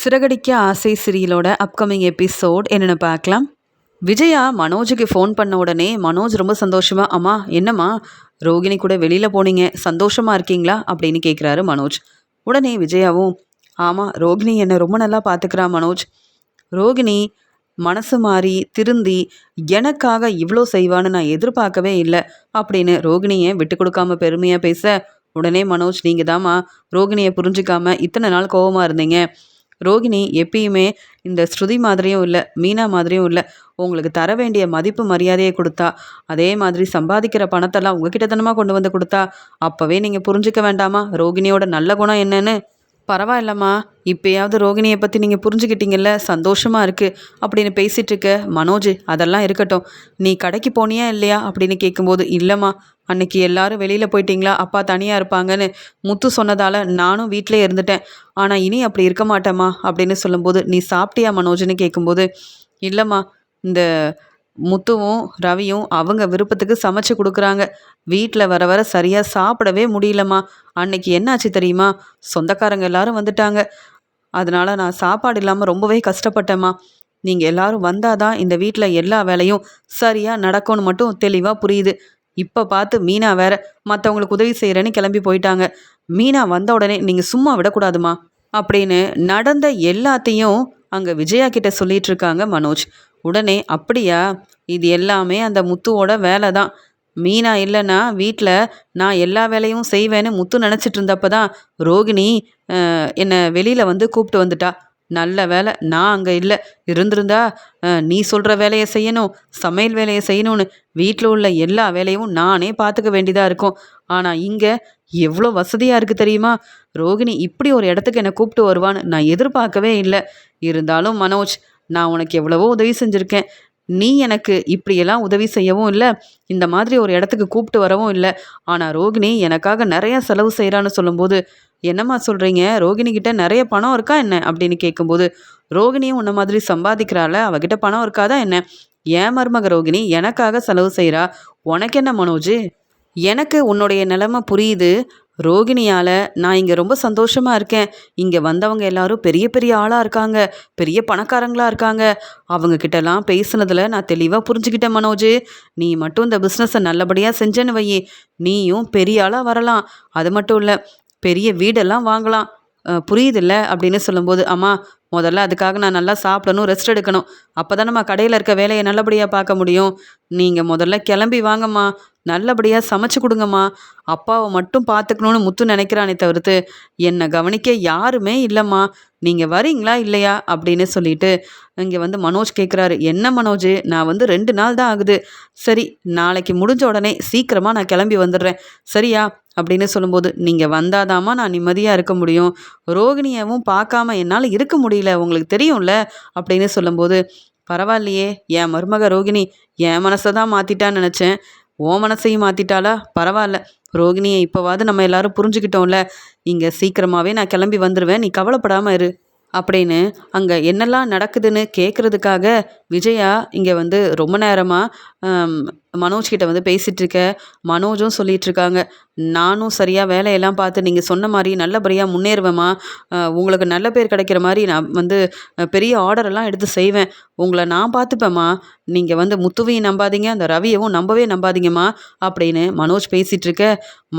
சிறகடிக்க ஆசை சீரியலோட upcoming episode என்னென்னு பார்க்கலாம். விஜயா மனோஜுக்கு ஃபோன் பண்ண உடனே மனோஜ் ரொம்ப சந்தோஷமா, அம்மா என்னம்மா ரோகிணி கூட வெளியில் போனீங்க, சந்தோஷமாக இருக்கீங்களா அப்படின்னு கேட்குறாரு மனோஜ். உடனே விஜயாவும், ஆமாம் ரோகிணி என்னை ரொம்ப நல்லா பார்த்துக்கிறா மனோஜ். ரோகிணி மனசு மாறி திருந்தி எனக்காக இவ்வளோ செய்வான்னு நான் எதிர்பார்க்கவே இல்லை அப்படின்னு ரோகிணியை விட்டு கொடுக்காம பெருமையாக பேச, உடனே மனோஜ், நீங்கள் தாம்மா ரோகிணியை புரிஞ்சிக்காம இத்தனை நாள் கோவமாக இருந்தீங்க. ரோகிணி எப்பயுமே இந்த ஸ்ருதி மாதிரியும் இல்லை, மீனா மாதிரியும் இல்லை. உங்களுக்கு தர வேண்டிய மதிப்பு மரியாதையை கொடுத்தா, அதே மாதிரி சம்பாதிக்கிற பணத்தெல்லாம் உங்ககிட்ட தானமா கொண்டு வந்து கொடுத்தா. அப்போவே நீங்கள் புரிஞ்சிக்க வேண்டாமா ரோகிணியோட நல்ல குணம் என்னன்னு? பரவாயில்லம்மா, இப்போயாவது ரோகிணியை பற்றி நீங்கள் புரிஞ்சுக்கிட்டீங்கல்ல, சந்தோஷமாக இருக்குது அப்படின்னு பேசிகிட்டு இருக்க. மனோஜ், அதெல்லாம் இருக்கட்டும், நீ கடைக்கு போனியா இல்லையா அப்படின்னு கேட்கும்போது, இல்லைம்மா அன்னைக்கு எல்லாரும் வெளியில் போயிட்டீங்களா, அப்பா தனியாக இருப்பாங்கன்னு முத்து சொன்னதால் நானும் வீட்டிலே இருந்துட்டேன். ஆனால் இனி அப்படி இருக்க மாட்டேம்மா அப்படின்னு சொல்லும்போது, நீ சாப்பிட்டியா மனோஜ்னு கேட்கும்போது, இல்லைம்மா இந்த முத்துவும் ரவியும் அவங்க விருப்பத்துக்கு சமைச்சு கொடுக்குறாங்க. வீட்டில் வர வர சரியாக சாப்பிடவே முடியலம்மா. அன்னைக்கு என்னாச்சு தெரியுமா, சொந்தக்காரங்க எல்லாரும் வந்துட்டாங்க. அதனால் நான் சாப்பாடு இல்லாமல் ரொம்பவே கஷ்டப்பட்டேம்மா. நீங்கள் எல்லாரும் வந்தால் தான் இந்த வீட்டில் எல்லா வேலையும் சரியாக நடக்கும்னு மட்டும் தெளிவாக புரியுது. இப்போ பார்த்து மீனா வேற மற்றவங்களுக்கு உதவி செய்கிறேன்னு கிளம்பி போயிட்டாங்க. மீனா வந்த உடனே நீங்கள் சும்மா விடக்கூடாதுமா அப்படின்னு நடந்த எல்லாத்தையும் அங்கே விஜயா கிட்ட சொல்லிட்டு இருக்காங்க மனோஜ். உடனே, அப்படியா, இது எல்லாமே அந்த முத்துவோட வேலை தான். மீனா இல்லைன்னா வீட்டில் நான் எல்லா வேலையும் செய்வேன்னு முத்து நினச்சிட்டு இருந்தப்ப தான் ரோகிணி என்னை வெளியில் வந்து கூப்பிட்டு வந்துட்டா. நல்ல வேலை நான் அங்கே இல்லை. இருந்திருந்தா நீ சொல்கிற வேலையை செய்யணும், சமையல் வேலையை செய்யணும்னு வீட்டில் உள்ள எல்லா வேலையும் நானே பார்த்துக்க வேண்டியதாக இருக்கும். ஆனால் இங்கே எவ்வளோ வசதியாக இருக்குது தெரியுமா. ரோகிணி இப்படி ஒரு இடத்துக்கு என்னை கூப்பிட்டு வருவான்னு நான் எதிர்பார்க்கவே இல்லை. இருந்தாலும் மனோஜ், நான் உனக்கு எவ்வளவோ உதவி செஞ்சுருக்கேன். நீ எனக்கு இப்படியெல்லாம் உதவி செய்யவும் இல்லை, இந்த மாதிரி ஒரு இடத்துக்கு கூப்பிட்டு வரவும் இல்லை. ஆனால் ரோகிணி எனக்காக நிறைய செலவு செய்கிறான்னு சொல்லும்போது, என்னம்மா சொல்கிறீங்க, ரோகிணிக்கிட்ட நிறைய பணம் இருக்கா என்ன அப்படின்னு கேட்கும்போது, ரோகிணியும் உன்ன மாதிரி சம்பாதிக்கிறாள், அவகிட்ட பணம் இருக்காதா என்ன? ஏன் மருமக ரோகிணி எனக்காக செலவு செய்கிறா, உனக்கு என்ன மனோஜ்? எனக்கு உன்னுடைய நிலைமை புரியுது. ரோகிணியால் நான் இங்கே ரொம்ப சந்தோஷமாக இருக்கேன். இங்கே வந்தவங்க எல்லாரும் பெரிய பெரிய ஆளாக இருக்காங்க, பெரிய பணக்காரங்களாக இருக்காங்க. அவங்கக்கிட்டலாம் பேசுனதில் நான் தெளிவாக புரிஞ்சுக்கிட்டேன் மனோஜ். நீ மட்டும் இந்த பிஸ்னஸை நல்லபடியாக செஞ்சேன்னு வையே, நீயும் பெரிய ஆளாக வரலாம். அது மட்டும் இல்லை, பெரிய வீடெல்லாம் வாங்கலாம். புரியுதில்ல அப்படின்னு சொல்லும்போது, அம்மா முதல்ல அதுக்காக நான் நல்லா சாப்பிடணும், ரெஸ்ட் எடுக்கணும். அப்போ தான் நம்ம கடையில் இருக்க வேலையை நல்லபடியாக பார்க்க முடியும். நீங்கள் முதல்ல கிளம்பி வாங்கம்மா, நல்லபடியாக சமைச்சு கொடுங்கம்மா. அப்பாவை மட்டும் பார்த்துக்கணுன்னு முத்து நினைக்கிறானே தவிர்த்து என்னை கவனிக்க யாருமே இல்லைம்மா. நீங்கள் வரீங்களா இல்லையா அப்படின்னு சொல்லிட்டு இங்கே வந்து மனோஜ் கேட்குறாரு. என்ன மனோஜ், நான் வந்து 2 நாள் தான் ஆகுது. சரி, நாளைக்கு முடிஞ்ச உடனே சீக்கிரமாக நான் கிளம்பி வந்துடுறேன், சரியா அப்படின்னு சொல்லும்போது, நீங்கள் வந்தாதாம்மா நான் நிம்மதியாக இருக்க முடியும். ரோகிணியவும் பார்க்காம என்னால் இருக்க முடியல, உங்களுக்கு தெரியும்ல அப்படின்னு சொல்லும்போது, பரவாயில்லையே, என் மருமக ரோகிணி என் மனசை தான் மாற்றிட்டான்னு நினச்சேன், ஓ மனசையும் மாற்றிட்டாளா? பரவாயில்ல, ரோகிணியை இப்போவாது நம்ம எல்லாரும் புரிஞ்சுக்கிட்டோம்ல. இங்கே சீக்கிரமாகவே நான் கிளம்பி வந்துடுவேன், நீ கவலைப்படாமல் இரு அப்படின்னு அங்கே என்னெல்லாம் நடக்குதுன்னு கேட்குறதுக்காக விஜயா இங்கே வந்து ரொம்ப நேரமாக மனோஜ்கிட்ட வந்து பேசிகிட்ருக்க. மனோஜும் சொல்லிகிட்ருக்காங்க, நானும் சரியாக வேலையெல்லாம் பார்த்து நீங்கள் சொன்ன மாதிரி நல்லபடியாக முன்னேறுவேம்மா. உங்களுக்கு நல்ல பேர் கிடைக்கிற மாதிரி நான் வந்து பெரிய ஆர்டரெல்லாம் எடுத்து செய்வேன். உங்களை நான் பார்த்துப்பேம்மா. நீங்கள் வந்து முத்துவையும் நம்பாதீங்க, அந்த ரவியவும் நம்பவே நம்பாதீங்கம்மா அப்படின்னு மனோஜ் பேசிகிட்ருக்க.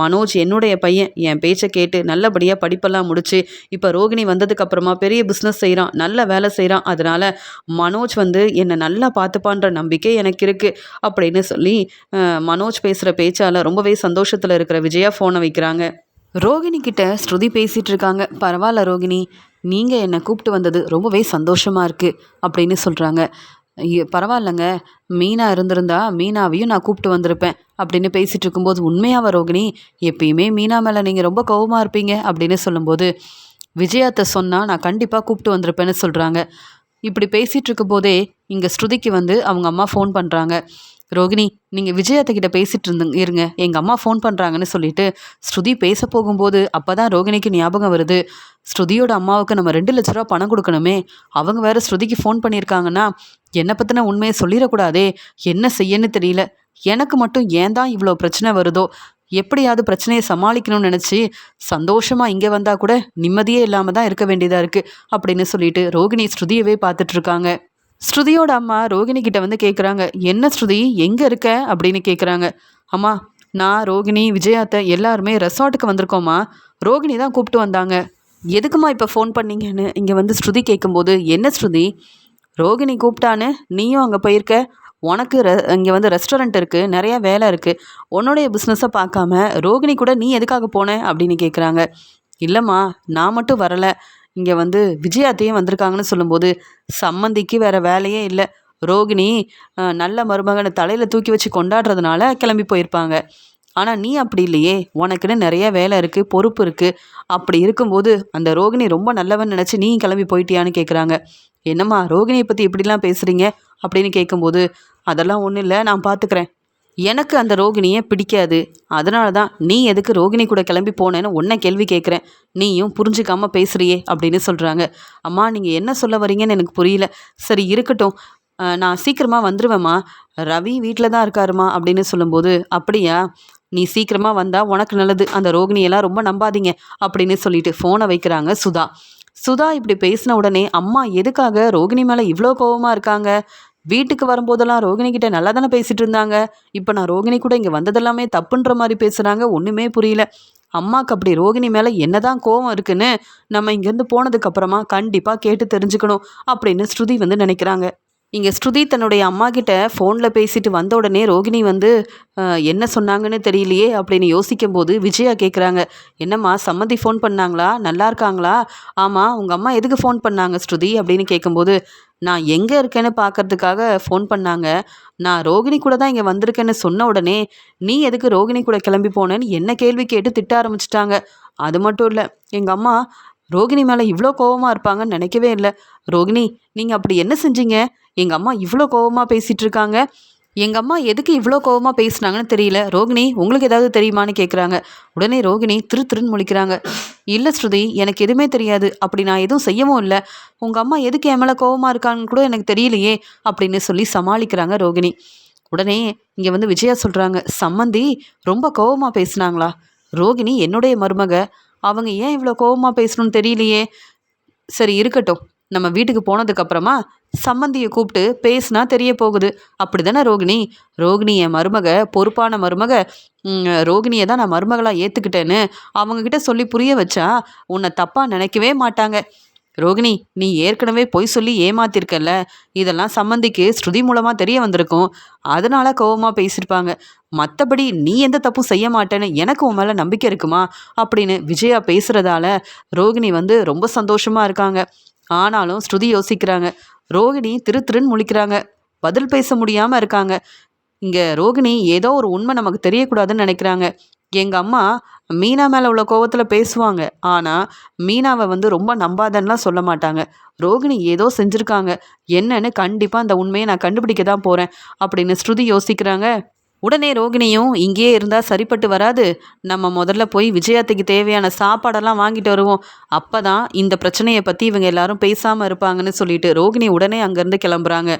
மனோஜ் என்னுடைய பையன், என் பேச்சை கேட்டு நல்லபடியாக படிப்பெல்லாம் முடிச்சு இப்போ ரோகிணி வந்ததுக்கப்புறமா பெரிய பிஸ்னஸ் செய்கிறான், நல்ல வேலை செய்கிறான். அதனால் மனோஜ் வந்து என்னை நல்லா பார்த்துப்பான்ற நம்பிக்கை எனக்கு இருக்குது அப்படின்னு சொல்லி மனோஜ் பேசுகிற பேச்சால் ரொம்பவே சந்தோஷத்தில் இருக்கிற விஜயா ஃபோனை வைக்கிறாங்க. ரோகிணி கிட்ட ஸ்ருதி பேசிகிட்டு இருக்காங்க. பரவாயில்ல ரோகிணி, நீங்கள் என்னை கூப்பிட்டு வந்தது ரொம்பவே சந்தோஷமாக இருக்குது அப்படின்னு சொல்கிறாங்க. பரவாயில்லைங்க, மீனா இருந்திருந்தா மீனாவையும் நான் கூப்பிட்டு வந்திருப்பேன் அப்படின்னு பேசிகிட்டு இருக்கும்போது, உண்மையாவா ரோகிணி, எப்பயுமே மீனா மேலே நீங்கள் ரொம்ப கோவமாக இருப்பீங்க அப்படின்னு சொல்லும்போது, விஜயாத்தை சொன்னால் நான் கண்டிப்பாக கூப்பிட்டு வந்திருப்பேன்னு சொல்கிறாங்க. இப்படி பேசிகிட்டு இருக்கும்போதே இங்கே ஸ்ருதிக்கு வந்து அவங்க அம்மா ஃபோன் பண்ணுறாங்க. ரோகிணி, நீங்கள் விஜயத்துக்கிட்ட பேசிகிட்டு இருங்க, எங்கள் அம்மா ஃபோன் பண்ணுறாங்கன்னு சொல்லிட்டு ஸ்ருதி பேச போகும்போது அப்போ தான் ரோகிணிக்கு ஞாபகம் வருது, ஸ்ருதியோட அம்மாவுக்கு நம்ம 2 லட்ச ரூபா பணம் கொடுக்கணுமே. அவங்க வேறு ஸ்ருதிக்கு ஃபோன் பண்ணியிருக்காங்கன்னா என்னை பற்றின உண்மையை சொல்லிடக்கூடாதே. என்ன செய்யன்னு தெரியல, எனக்கு மட்டும் ஏன் தான் இவ்வளோ பிரச்சனை வருதோ, எப்படியாவது பிரச்சனையை சமாளிக்கணும்னு நினச்சி சந்தோஷமாக இங்கே வந்தால் கூட நிம்மதியே இல்லாமல் தான் இருக்க வேண்டியதாக இருக்குது அப்படின்னு சொல்லிட்டு ரோகிணி ஸ்ருதியவே பார்த்துட்ருக்காங்க. ஸ்ருதியோட அம்மா ரோகிணி கிட்ட வந்து கேட்குறாங்க, என்ன ஸ்ருதி எங்கே இருக்க அப்படின்னு கேட்குறாங்க. அம்மா, நான் ரோகிணி விஜயாத்தை எல்லாருமே ரெசார்ட்டுக்கு வந்திருக்கோம்மா. ரோகிணி தான் கூப்பிட்டு வந்தாங்க. எதுக்குமா இப்போ ஃபோன் பண்ணீங்கன்னு இங்கே வந்து ஸ்ருதி கேட்கும்போது, என்ன ஸ்ருதி ரோகிணி கூப்பிட்டான்னு நீயும் அங்கே போயிருக்க? உனக்கு இங்கே வந்து ரெஸ்டாரண்ட் இருக்குது, நிறையா வேலை இருக்குது, உன்னுடைய பிஸ்னஸை பார்க்காம ரோகிணி கூட நீ எதுக்காக போன அப்படின்னு கேட்குறாங்க. இல்லைம்மா, நான் மட்டும் வரலை, இங்கே வந்து விஜயாத்தையும் வந்திருக்காங்கன்னு சொல்லும்போது, சம்மந்திக்கு வேறு வேலையே இல்லை, ரோகிணி நல்ல மருமகனை தலையில் தூக்கி வச்சு கொண்டாடுறதுனால கிளம்பி போயிருப்பாங்க. ஆனால் நீ அப்படி இல்லையே, உனக்குன்னு நிறைய வேலை இருக்குது, பொறுப்பு இருக்குது. அப்படி இருக்கும்போது அந்த ரோகிணி ரொம்ப நல்லவன் நினச்சி நீ கிளம்பி போயிட்டியான்னு கேட்குறாங்க. என்னம்மா ரோகிணியை பற்றி இப்படிலாம் பேசுகிறீங்க அப்படின்னு கேட்கும்போது, அதெல்லாம் ஒன்றும் இல்லை, நான் பார்த்துக்கிறேன். எனக்கு அந்த ரோகிணியை பிடிக்காது, அதனால தான் நீ எதுக்கு ரோகிணி கூட கிளம்பி போனேன்னு உன்னை கேள்வி கேட்குறேன், நீயும் புரிஞ்சுக்காம பேசுகிறியே அப்படின்னு சொல்கிறாங்க. அம்மா, நீங்கள் என்ன சொல்ல வரீங்கன்னு எனக்கு புரியல. சரி இருக்கட்டும், நான் சீக்கிரமாக வந்துடுவேம்மா, ரவி வீட்டில் தான் இருக்காருமா அப்படின்னு சொல்லும்போது, அப்படியா, நீ சீக்கிரமாக வந்தால் உனக்கு நல்லது, அந்த ரோகிணியெல்லாம் ரொம்ப நம்பாதீங்க அப்படின்னு சொல்லிட்டு ஃபோனை வைக்கிறாங்க சுதா. சுதா இப்படி பேசின உடனே அம்மா எதுக்காக ரோகிணி மேலே இவ்வளோ கோவமாக இருக்காங்க? வீட்டுக்கு வரும்போதெல்லாம் ரோகிணி கிட்ட நல்லா தானே பேசிகிட்டு இருந்தாங்க, இப்போ நான் ரோகிணி கூட இங்கே வந்ததெல்லாமே தப்புன்ற மாதிரி பேசுகிறாங்க, ஒன்றுமே புரியல. அம்மாவுக்கு அப்படி ரோகிணி மேலே என்னதான் கோவம் இருக்குன்னு நம்ம இங்கேருந்து போனதுக்கப்புறமா கண்டிப்பாக கேட்டு தெரிஞ்சுக்கணும் அப்படின்னு ஸ்ருதி வந்து நினைக்கிறாங்க. இங்கே ஸ்ருதி தன்னுடைய அம்மா கிட்ட ஃபோனில் பேசிட்டு வந்த உடனே ரோகிணி வந்து என்ன சொன்னாங்கன்னு தெரியலையே அப்படின்னு யோசிக்கும்போது விஜயா கேட்குறாங்க, என்னம்மா சம்மந்தி ஃபோன் பண்ணாங்களா, நல்லா இருக்காங்களா? ஆமாம், உங்கள் அம்மா எதுக்கு ஃபோன் பண்ணாங்க ஸ்ருதி அப்படின்னு கேட்கும்போது, நான் எங்கே இருக்கேன்னு பார்க்கறதுக்காக ஃபோன் பண்ணாங்க, நான் ரோகிணி கூட தான் இங்கே வந்திருக்கேன்னு சொன்ன உடனே நீ எதுக்கு ரோகிணி கூட கிளம்பி போனேன்னு என்ன கேள்வி கேட்டு திட்ட ஆரம்பிச்சிட்டாங்க. அது மட்டும் இல்லை, எங்கள் அம்மா ரோகிணி மேலே இவ்வளோ கோவமாக இருப்பாங்கன்னு நினைக்கவே இல்லை. ரோகிணி, நீங்கள் அப்படி என்ன செஞ்சீங்க? எங்கள் அம்மா இவ்வளோ கோவமாக பேசிகிட்டு இருக்காங்க, எங்கள் அம்மா எதுக்கு இவ்வளோ கோவமாக பேசுனாங்கன்னு தெரியல. ரோகிணி, உங்களுக்கு ஏதாவது தெரியுமான்னு கேட்குறாங்க. உடனே ரோகிணி திருன்னு முழிக்கிறாங்க. இல்லை ஸ்ருதி, எனக்கு எதுவுமே தெரியாது, அப்படி நான் எதுவும் செய்யவும் இல்லை, உங்கள் அம்மா எதுக்கு என் மேலே கோவமாக இருக்காங்கன்னு கூட எனக்கு தெரியலையே அப்படின்னு சொல்லி சமாளிக்கிறாங்க ரோகிணி. உடனே இங்கே வந்து விஜயா சொல்கிறாங்க, சம்மந்தி ரொம்ப கோவமாக பேசுனாங்களா? ரோகிணி என்னுடைய மருமக, அவங்க ஏன் இவ்வளோ கோவமாக பேசணும்னு தெரியலையே. சரி இருக்கட்டும், நம்ம வீட்டுக்கு போனதுக்கப்புறமா சம்மந்தியை கூப்பிட்டு பேசுனா தெரிய போகுது, அப்படி தானே ரோகிணி? ரோகிணி என் மருமக, பொறுப்பான மருமக, ரோகிணியை தான் நான் மருமகளாக ஏற்றுக்கிட்டேன்னு அவங்கக்கிட்ட சொல்லி புரிய வச்சா உன்னை தப்பாக நினைக்கவே மாட்டாங்க. ரோகிணி, நீ ஏற்கனவே பொய் சொல்லி ஏமாத்திருக்கல்ல, இதெல்லாம் சம்மந்திக்கு ஸ்ருதி மூலமாக தெரிய வந்திருக்கும், அதனால கோவமாக பேசியிருப்பாங்க. மற்றபடி நீ எந்த தப்பும் செய்ய மாட்டேன்னு எனக்கு உன் மேலே நம்பிக்கை இருக்குமா அப்படின்னு விஜயா பேசுகிறதால ரோகிணி வந்து ரொம்ப சந்தோஷமாக இருக்காங்க. ஆனாலும் ஸ்ருதி யோசிக்கிறாங்க. ரோகிணி திருன்னு முழிக்கிறாங்க, பதில் பேச முடியாமல் இருக்காங்க. இங்கே ரோகிணி ஏதோ ஒரு உண்மை நமக்கு தெரியக்கூடாதுன்னு நினைக்கிறாங்க. எங்கள் அம்மா மீனா மேலே உள்ள கோவத்தில் பேசுவாங்க, ஆனால் மீனாவை வந்து ரொம்ப நம்பாதன்னுலாம் சொல்ல மாட்டாங்க. ரோகிணி ஏதோ செஞ்சுருக்காங்க, என்னன்னு கண்டிப்பாக அந்த உண்மையை நான் கண்டுபிடிக்க தான் போகிறேன் அப்படின்னு ஸ்ருதி யோசிக்கிறாங்க. உடனே ரோகிணியும் இங்கேயே இருந்தால் சரிப்பட்டு வராது, நம்ம முதல்ல போய் விஜயாத்துக்கு தேவையான சாப்பாடெல்லாம் வாங்கிட்டு வருவோம், அப்போ தான் இந்த பிரச்சனையை பற்றி இவங்க எல்லாரும் பேசாமல் இருப்பாங்கன்னு சொல்லிட்டு ரோகிணி உடனே அங்கேருந்து கிளம்புறாங்க.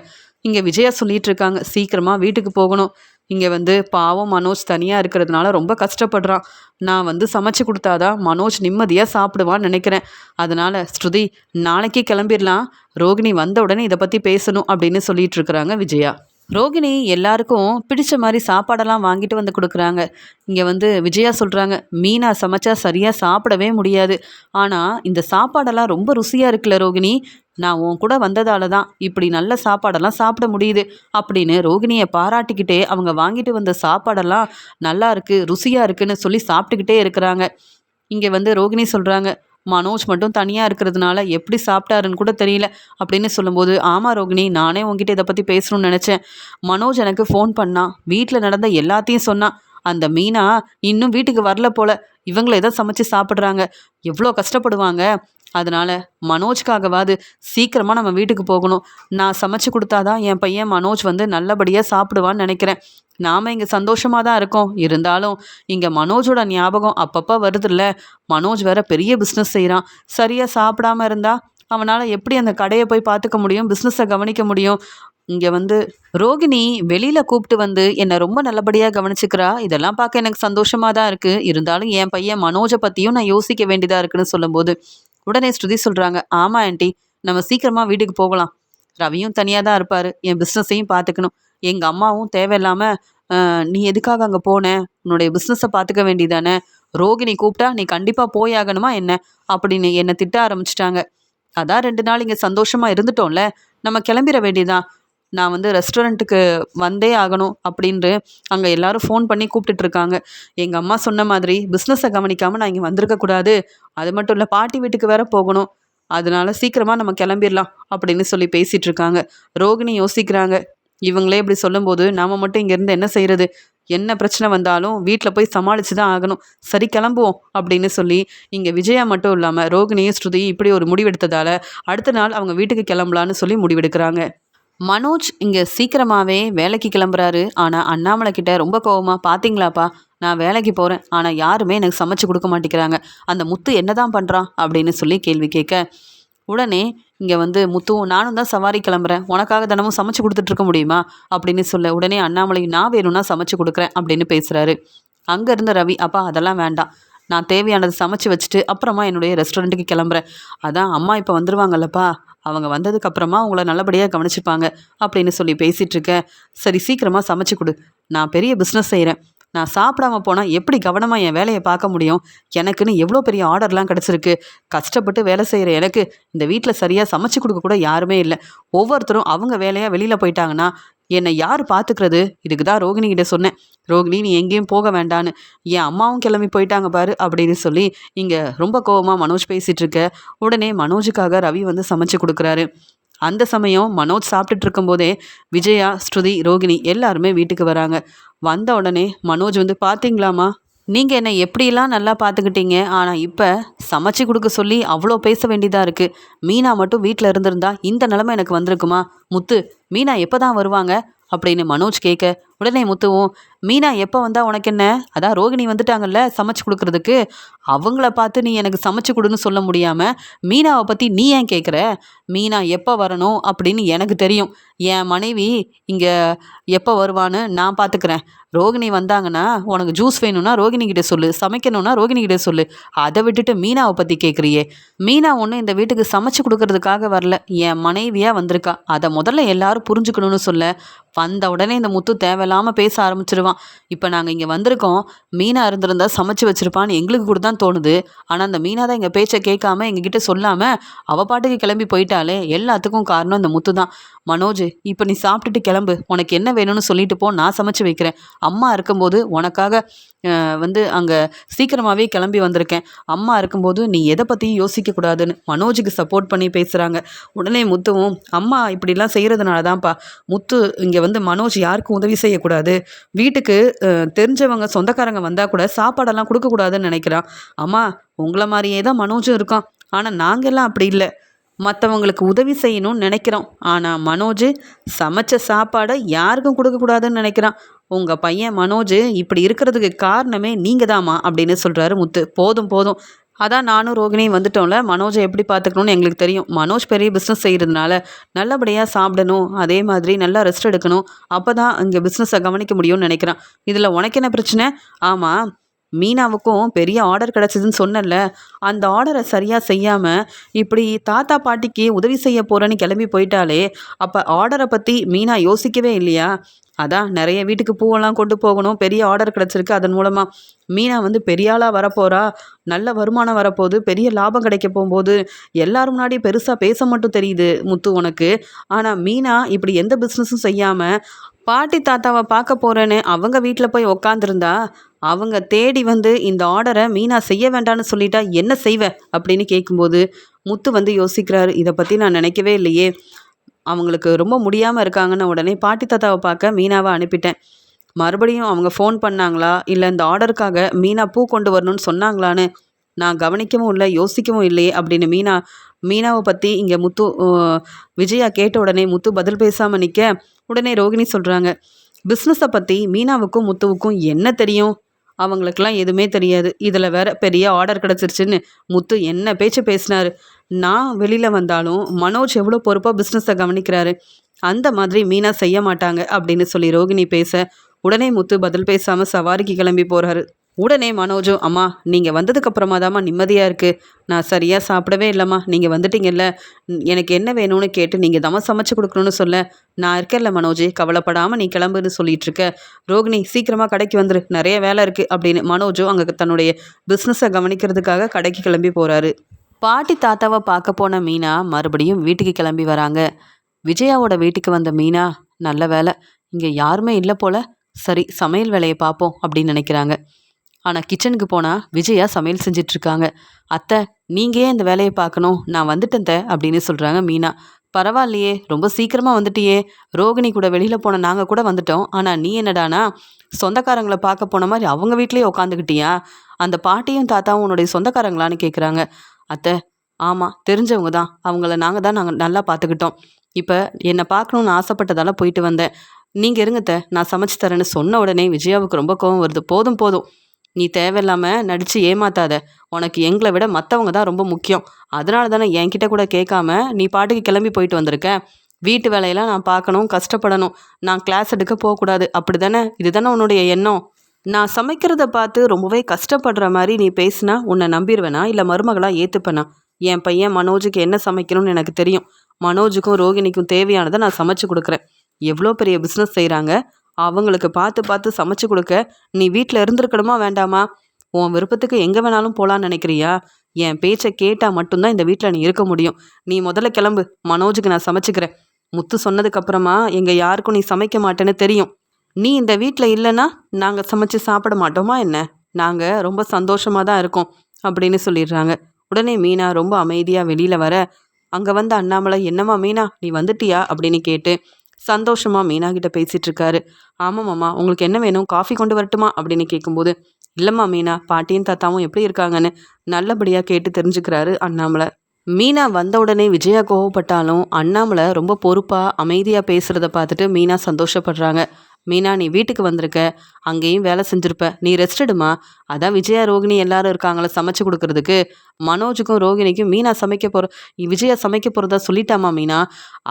இங்கே விஜயா சொல்லிட்டு இருக்காங்க, சீக்கிரமாக வீட்டுக்கு போகணும். இங்கே வந்து பாவம் மனோஜ் தனியாக இருக்கிறதுனால ரொம்ப கஷ்டப்படுறான், நான் வந்து சமைச்சு கொடுத்தாதான் மனோஜ் நிம்மதியாக சாப்பிடுவான்னு நினைக்கிறேன். அதனால் ஸ்ருதி, நாளைக்கே கிளம்பிடலாம், ரோகிணி வந்த உடனே இதை பற்றி பேசணும் அப்படின்னு சொல்லிட்டு இருக்கிறாங்க விஜயா. ரோகிணி எல்லாருக்கும் பிடிச்ச மாதிரி சாப்பாடெல்லாம் வாங்கிட்டு வந்து கொடுக்குறாங்க. இங்கே வந்து விஜயா சொல்கிறாங்க, மீனா சமைச்சா சரியாக சாப்பிடவே முடியாது, ஆனால் இந்த சாப்பாடெல்லாம் ரொம்ப ருசியாக இருக்குல்ல ரோகிணி, நான் உன் கூட வந்ததால தான் இப்படி நல்ல சாப்பாடெல்லாம் சாப்பிட முடியுது அப்படின்னு ரோகிணியை பாராட்டிக்கிட்டே அவங்க வாங்கிட்டு வந்த சாப்பாடெல்லாம் நல்லா இருக்குது, ருசியாக இருக்குன்னு சொல்லி சாப்பிட்டுக்கிட்டே இருக்கிறாங்க. இங்கே வந்து ரோகிணி சொல்கிறாங்க, மனோஜ் மட்டும் தனியாக இருக்கிறதுனால எப்படி சாப்பிட்டாருன்னு கூட தெரியல அப்படின்னு சொல்லும்போது, ஆமாம் ரோகிணி, நானே உங்ககிட்ட இதை பற்றி பேசணும்னு நினச்சேன். மனோஜ் எனக்கு ஃபோன் பண்ணான், வீட்டில் நடந்த எல்லாத்தையும் சொன்னான். அந்த மீனா இன்னும் வீட்டுக்கு வரல போல, இவங்கள எதை சமைச்சு சாப்பிட்றாங்க, எவ்வளோ கஷ்டப்படுவாங்க. அதனால் மனோஜ்காகவாது சீக்கிரமாக நம்ம வீட்டுக்கு போகணும், நான் சமைச்சு கொடுத்தாதான் என் பையன் மனோஜ் வந்து நல்லபடியாக சாப்பிடுவான்னு நினைக்கிறேன். நாம் இங்கே சந்தோஷமாக தான் இருக்கோம், இருந்தாலும் இங்கே மனோஜோட ஞாபகம் அப்பப்போ வருதுல்ல. மனோஜ் வேற பெரிய பிஸ்னஸ் செய்கிறான், சரியாக சாப்பிடாம இருந்தால் அவனால் எப்படி அந்த கடையை போய் பார்த்துக்க முடியும், பிஸ்னஸை கவனிக்க முடியும். இங்கே வந்து ரோகிணி வெளியில் கூப்பிட்டு வந்து என்னை ரொம்ப நல்லபடியாக கவனிச்சுக்கிறா. இதெல்லாம் பார்க்க எனக்கு சந்தோஷமாக தான் இருக்குது. இருந்தாலும் என் பையன் மனோஜை பற்றியும் நான் யோசிக்க வேண்டியதாக இருக்குன்னு சொல்லும்போது உடனே ஸ்ருதி சொல்கிறாங்க, ஆமாம் ஆண்டி, நம்ம சீக்கிரமாக வீட்டுக்கு போகலாம். ரவியும் தனியாக தான் இருப்பார், என் பிஸ்னஸையும் பார்த்துக்கணும். எங்கள் அம்மாவும் தேவையில்லாமல் நீ எதுக்காக அங்கே போன, உன்னுடைய பிஸ்னஸை பார்த்துக்க வேண்டியதானே, ரோகிணி கூப்பிட்டா நீ கண்டிப்பாக போயாகணுமா என்ன அப்படின்னு என்னை திட்ட ஆரம்பிச்சிட்டாங்க. அதான் 2 நாள் இங்கே சந்தோஷமாக இருந்துட்டோம்ல, நம்ம கிளம்பிட வேண்டியதான். நான் வந்து ரெஸ்டாரண்ட்டுக்கு வந்தே ஆகணும் அப்படின்ட்டு அங்கே எல்லாரும் ஃபோன் பண்ணி கூப்பிட்டுட்டு இருக்காங்க. எங்கள் அம்மா சொன்ன மாதிரி பிஸ்னஸை கவனிக்காமல் நான் இங்கே வந்திருக்கக்கூடாது. அது மட்டும் இல்லை, பாட்டி வீட்டுக்கு வேற போகணும். அதனால சீக்கிரமாக நம்ம கிளம்பிடலாம் அப்படின்னு சொல்லி பேசிகிட்டு இருக்காங்க. ரோகிணி யோசிக்கிறாங்க, இவங்களே இப்படி சொல்லும்போது நாம் மட்டும் இங்கேருந்து என்ன செய்கிறது? என்ன பிரச்சனை வந்தாலும் வீட்டில் போய் சமாளித்து தான் ஆகணும். சரி கிளம்புவோம் அப்படின்னு சொல்லி இங்கே விஜயா மட்டும் இல்லாமல் ரோகிணியும் ஸ்ருதியும் இப்படி ஒரு முடிவெடுத்ததால் அடுத்த நாள் அவங்க வீட்டுக்கு கிளம்பலான்னு சொல்லி முடிவெடுக்கிறாங்க. மனோஜ் இங்கே சீக்கிரமாகவே வேலைக்கு கிளம்புறாரு. ஆனால் அண்ணாமலை கிட்ட ரொம்ப கோவமா, பார்த்தீங்களாப்பா, நான் வேலைக்கு போகிறேன், ஆனால் யாருமே எனக்கு சமைச்சு கொடுக்க மாட்டேங்கிறாங்க, அந்த முத்து என்ன தான் பண்ணுறான் அப்படின்னு சொல்லி கேள்வி கேட்க, உடனே இங்கே வந்து முத்துவும், நானும் தான் சவாரி கிளம்புறேன், உனக்காக தினமும் சமைச்சு கொடுத்துட்ருக்க முடியுமா அப்படின்னு சொல்ல, உடனே அண்ணாமலையும் நான் வேணும்னா சமைச்சு கொடுக்குறேன் அப்படின்னு பேசுகிறாரு. அங்கே இருந்த ரவி, அப்பா அதெல்லாம் வேண்டாம், நான் தேவையானது சமைச்சு வச்சுட்டு அப்புறமா என்னுடைய ரெஸ்டாரண்ட்டுக்கு கிளம்புறேன். அதான் அம்மா இப்போ வந்துடுவாங்கல்லப்பா, அவங்க வந்ததுக்கப்புறமா அவங்கள நல்லபடியாக கவனிச்சுப்பாங்க அப்படின்னு சொல்லி பேசிகிட்டு இருக்கேன். சரி சீக்கிரமாக சமைச்சு கொடு, நான் பெரிய பிஸ்னஸ் செய்கிறேன், நான் சாப்பிடாம போனால் எப்படி கவனமாக என் வேலையை பார்க்க முடியும்? எனக்குன்னு எவ்வளோ பெரிய ஆர்டர்லாம் கிடச்சிருக்கு. கஷ்டப்பட்டு வேலை செய்கிற எனக்கு இந்த வீட்டில் சரியாக சமைச்சு கொடுக்க கூட யாருமே இல்லை. ஒவ்வொருத்தரும் அவங்க வேலையாக வெளியில் போயிட்டாங்கன்னா என்னை யார் பார்த்துக்கிறது? இதுக்கு தான் ரோகிணிகிட்ட சொன்னேன், ரோகிணி நீ எங்கேயும் போக வேண்டான்னு. என் அம்மாவும் கிளம்பி போயிட்டாங்க பாரு அப்படின்னு சொல்லி இங்கே ரொம்ப கோவமாக மனோஜ் பேசிகிட்டு இருக்க, உடனே மனோஜுக்காக ரவி வந்து சமைச்சு கொடுக்குறாரு. அந்த சமயம் மனோஜ் சாப்பிட்டுட்டு இருக்கும்போதே விஜயா, ஸ்ருதி, ரோகிணி எல்லாருமே வீட்டுக்கு வராங்க. வந்த உடனே மனோஜ் வந்து, பார்த்தீங்களாம்மா, நீங்கள் என்னை எப்படிலாம் நல்லா பார்த்துக்கிட்டீங்க, ஆனால் இப்போ சமைச்சு கொடுக்க சொல்லி அவ்வளோ பேச வேண்டியதாக இருக்குது. மீனா மட்டும் வீட்டில் இருந்திருந்தா இந்த நிலமை எனக்கு வந்திருக்குமா? முத்து, மீனா எப்போ தான் வருவாங்க அப்படின்னு மனோஜ் கேட்க, உடனே முத்துவும், மீனா எப்போ வந்தால் உனக்கு என்ன, அதான் ரோகிணி வந்துட்டாங்கல்ல சமைச்சு கொடுக்குறதுக்கு, அவங்கள பார்த்து நீ எனக்கு சமைச்சு கொடுன்னு சொல்ல முடியாமல் மீனாவை பற்றி நீ ஏன் கேட்குற? மீனா எப்போ வரணும் அப்படின்னு எனக்கு தெரியும். என் மனைவி இங்கே எப்போ வருவான்னு நான் பார்த்துக்கிறேன். ரோகிணி வந்தாங்கன்னா உனக்கு ஜூஸ் வேணும்னா ரோகிணிகிட்ட சொல்லு, சமைக்கணும்னா ரோகிணிகிட்ட சொல்லு. அதை விட்டுட்டு மீனாவை பற்றி கேட்குறியே. மீனா ஒன்று இந்த வீட்டுக்கு சமைச்சு கொடுக்கறதுக்காக வரல, என் மனைவியாக வந்திருக்கா. அதை முதல்ல எல்லாரும் புரிஞ்சுக்கணும்னு சொல்ல, வந்த உடனே இந்த முத்து தேவையில்லாமல் பேச ஆரம்பிச்சிருவான். இப்போ நாங்கள் இங்கே வந்திருக்கோம், மீனா இருந்திருந்தா சமைச்சு வச்சுருப்பான்னு எங்களுக்கு கூட தான் தோணுது. ஆனால் அந்த மீனா தான் எங்கள் பேச்சை கேட்காம எங்ககிட்ட சொல்லாமல் அவள் பாட்டுக்கு கிளம்பி போயிட்டாலே, எல்லாத்துக்கும் காரணம் இந்த முத்து தான். மனோஜ், இப்போ நீ சாப்பிட்டுட்டு கிளம்பு, உனக்கு என்ன வேணும்னு சொல்லிட்டு போ, நான் சமைச்சு வைக்கிறேன். அம்மா இருக்கும்போது உனக்காக வந்து அங்கே சீக்கிரமாகவே கிளம்பி வந்திருக்கேன். அம்மா இருக்கும்போது நீ எதை பற்றியும் யோசிக்கக்கூடாதுன்னு மனோஜுக்கு சப்போர்ட் பண்ணி பேசுகிறாங்க. உடனே முத்துவும், அம்மா இப்படிலாம் செய்கிறதுனால தான்ப்பா முத்து இங்கே வந்து மனோஜ் யாருக்கும் உதவி செய்யக்கூடாது, வீட்டுக்கு தெரிஞ்சவங்க சொந்தக்காரங்க வந்தால் கூட சாப்பாடெல்லாம் கொடுக்கக்கூடாதுன்னு நினைக்கிறான். அம்மா, உங்களை மாதிரியே தான் மனோஜும் இருக்கான், ஆனால் நாங்கள்லாம் அப்படி இல்லை, மற்றவங்களுக்கு உதவி செய்யணும்னு நினைக்கிறோம். ஆனால் மனோஜ் சமைச்ச சாப்பாடை யாருக்கும் கொடுக்கக்கூடாதுன்னு நினைக்கிறான். உங்கள் பையன் மனோஜ் இப்படி இருக்கிறதுக்கு காரணமே நீங்கள் தாம்மா அப்படின்னு சொல்கிறாரு முத்து. போதும் போதும், அதான் நானும் ரோகிணியும் வந்துட்டோம்ல, மனோஜை எப்படி பார்த்துக்கணும்னு எங்களுக்கு தெரியும். மனோஜ் பெரிய பிஸ்னஸ் செய்கிறதுனால நல்லபடியாக சாப்பிடணும், அதே மாதிரி நல்லா ரெஸ்ட் எடுக்கணும், அப்போ தான் இங்கே பிஸ்னஸை கவனிக்க முடியும்னு நினைக்கிறான். இதில் உனக்கு என்ன பிரச்சனை? ஆமாம், மீனாவுக்கும் பெரிய ஆர்டர் கிடச்சிதுன்னு சொன்னல, அந்த ஆர்டரை சரியாக செய்யாமல் இப்படி தாத்தா பாட்டிக்கு உதவி செய்ய போகிறேன்னு கிளம்பி போயிட்டாலே, அப்போ ஆர்டரை பற்றி மீனா யோசிக்கவே இல்லையா? அதான் நிறைய வீட்டுக்கு பூவெல்லாம் கொண்டு போகணும், பெரிய ஆர்டர் கிடச்சிருக்கு, அதன் மூலமாக மீனா வந்து பெரிய ஆளாக வரப்போகிறா, நல்ல வருமானம் வரப்போகுது, பெரிய லாபம் கிடைக்க போகும்போது எல்லாரும் முன்னாடி பெருசாக பேச மட்டும் தெரியுது முத்து உனக்கு. ஆனால் மீனா இப்படி எந்த பிஸ்னஸும் செய்யாமல் பாட்டி தாத்தாவை பார்க்க போகிறேன்னு அவங்க வீட்டில் போய் உக்காந்துருந்தா, அவங்க தேடி வந்து இந்த ஆர்டரை மீனா செய்ய வேண்டான்னு சொல்லிட்டா என்ன செய்வ அப்படின்னு கேட்கும்போது முத்து வந்து யோசிக்கிறாரு, இதை பற்றி நான் நினைக்கவே இல்லையே, அவங்களுக்கு ரொம்ப முடியாமல் இருக்காங்கன்னு உடனே பாட்டி தாத்தாவை பார்க்க மீனாவை அனுப்பிட்டேன். மறுபடியும் அவங்க ஃபோன் பண்ணாங்களா, இல்லை இந்த ஆர்டருக்காக மீனா பூ கொண்டு வரணும்னு சொன்னாங்களான்னு நான் கவனிக்கவும் இல்லை, யோசிக்கவும் இல்லையே அப்படின்னு மீனாவை பற்றி இங்கே முத்து விஜயா கேட்ட உடனே முத்து பதில் பேசாமல் நிற்க, உடனே ரோகிணி சொல்கிறாங்க, பிஸ்னஸை பற்றி மீனாவுக்கும் முத்துவுக்கும் என்ன தெரியும்? அவங்களுக்கெல்லாம் எதுவுமே தெரியாது. இதில் வேற பெரிய ஆர்டர் கிடச்சிருச்சுன்னு முத்து என்ன பேச்சு பேசினாரு. நான் வெளியில் வந்தாலும் மனோஜ் எவ்வளோ பொறுப்பாக பிஸ்னஸை கவனிக்கிறாரு. அந்த மாதிரி மீனா செய்ய மாட்டாங்க அப்படின்னு சொல்லி ரோகிணி பேச, உடனே முத்து பதில் பேசாமல் சவாரிக்கு கிளம்பி போகிறாரு. உடனே மனோஜும், அம்மா நீங்கள் வந்ததுக்கு அப்புறமா தாம்மா நிம்மதியாக இருக்குது. நான் சரியாக சாப்பிடவே இல்லைம்மா, நீங்கள் வந்துட்டீங்கல்ல, எனக்கு என்ன வேணும்னு கேட்டு நீங்கள் தாம்மா சமைச்சு கொடுக்கணும்னு சொல்ல, நான் இருக்கேன்ல மனோஜ், கவலைப்படாமல் நீ கிளம்புன்னு சொல்லிட்டு இருக்க. ரோகிணி சீக்கிரமாக கடைக்கு வந்துரு, நிறைய வேலை இருக்குது அப்படின்னு மனோஜும் அங்கே தன்னுடைய பிஸ்னஸை கவனிக்கிறதுக்காக கடைக்கு கிளம்பி போகிறாரு. பாட்டி தாத்தாவை பார்க்க போன மீனா மறுபடியும் வீட்டுக்கு கிளம்பி வராங்க. விஜயாவோட வீட்டுக்கு வந்த மீனா, நல்ல வேலை இங்கே யாருமே இல்லை போல, சரி சமையல் வேலையை பார்ப்போம் அப்படின்னு நினைக்கிறாங்க. ஆனால் கிச்சனுக்கு போனால் விஜயா சமையல் செஞ்சிட்ருக்காங்க. அத்தை, நீங்கள் ஏன் இந்த வேலையை பார்க்கணும், நான் வந்துட்டேன் அப்படின்னு சொல்கிறாங்க மீனா. பரவாயில்லையே, ரொம்ப சீக்கிரமாக வந்துட்டியே, ரோகிணி கூட வெளியில் போன நாங்கள் கூட வந்துட்டோம், ஆனால் நீ என்னடானா சொந்தக்காரங்களை பார்க்க போன மாதிரி அவங்க வீட்லேயே உட்காந்துக்கிட்டியா? அந்த பாட்டியும் தாத்தாவும் உன்னுடைய சொந்தக்காரங்களான்னு கேட்குறாங்க. அத்தை, ஆமாம் தெரிஞ்சவங்க தான், அவங்கள நாங்கள் நல்லா பார்த்துக்கிட்டோம். இப்போ என்னை பார்க்கணுன்னு ஆசைப்பட்டதால போயிட்டு வந்தேன். நீங்கள் இருங்கத்த, நான் சமைச்சு தரேன்னு சொன்ன உடனே விஜயாவுக்கு ரொம்ப கோவம் வருது. போதும் போதும், நீ தேவையில்லாமல் நடித்து ஏமாத்தாத, உனக்கு எங்களை விட மற்றவங்க தான் ரொம்ப முக்கியம். அதனால தானே என்கிட்ட கூட கேட்காம நீ பாட்டுக்கு கிளம்பி போயிட்டு வந்திருக்க. வீட்டு வேலையெல்லாம் நான் பார்க்கணும், கஷ்டப்படணும், நான் கிளாஸ் எடுக்க போகக்கூடாது, அப்படி தானே? இதுதானே உன்னுடைய எண்ணம்? நான் சமைக்கிறத பார்த்து ரொம்பவே கஷ்டப்படுற மாதிரி நீ பேசினா உன்னை நம்பிடுவேனா, இல்லை மருமகளாக ஏற்றுப்பேனா? என் பையன் மனோஜுக்கு என்ன சமைக்கணும்னு எனக்கு தெரியும். மனோஜுக்கும் ரோகிணிக்கும் தேவையானதை நான் சமைச்சு கொடுக்குறேன். எவ்வளோ பெரிய பிஸ்னஸ் செய்கிறாங்க, அவங்களுக்கு பார்த்து பார்த்து சமைச்சு கொடுக்க நீ வீட்டில் இருந்திருக்கணுமா வேண்டாமா? உன் விருப்பத்துக்கு எங்கே வேணாலும் போகலான்னு நினைக்கிறியா? என் பேச்சை கேட்டால் மட்டும்தான் இந்த வீட்டில் நீ இருக்க முடியும். நீ முதல்ல கிளம்பு, மனோஜுக்கு நான் சமைச்சுக்கிறேன். முத்து சொன்னதுக்கப்புறமா எங்கள் யாருக்கும் நீ சமைக்க மாட்டேன்னு தெரியும். நீ இந்த வீட்டில் இல்லைன்னா நாங்கள் சமைச்சு சாப்பிட மாட்டோமா என்ன? நாங்கள் ரொம்ப சந்தோஷமாக தான் இருக்கோம் அப்படின்னு சொல்லிடுறாங்க. உடனே மீனா ரொம்ப அமைதியாக வெளியில் வர, அங்கே வந்த அண்ணாமலை, என்னம்மா மீனா நீ வந்துட்டியா அப்படின்னு கேட்டு சந்தோஷமாக மீனா கிட்ட பேசிகிட்டு இருக்காரு. ஆமாம் மாமா, உங்களுக்கு என்ன வேணும், காஃபி கொண்டு வரட்டுமா அப்படின்னு கேட்கும்போது, இல்லைம்மா மீனா, பாட்டியும் தாத்தாவும் எப்படி இருக்காங்கன்னு நல்லபடியாக கேட்டு தெரிஞ்சுக்கிறாரு அண்ணாமலை. மீனா வந்த உடனே விஜயா கோவப்பட்டாலும் அண்ணாமலை ரொம்ப பொறுப்பாக அமைதியாக பேசுகிறத பார்த்துட்டு மீனா சந்தோஷப்படுறாங்க. மீனா, நீ வீட்டுக்கு வந்திருக்க, அங்கேயும் வேலை செஞ்சுருப்ப, நீ ரெஸ்ட் எடுமா. அதான் விஜயா ரோகிணி எல்லாரும் இருக்காங்களே சமைச்சு கொடுக்கறதுக்கு. மனோஜுக்கும் ரோகிணிக்கும் மீனா விஜயா சமைக்க போகிறதா சொல்லிட்டாமா மீனா.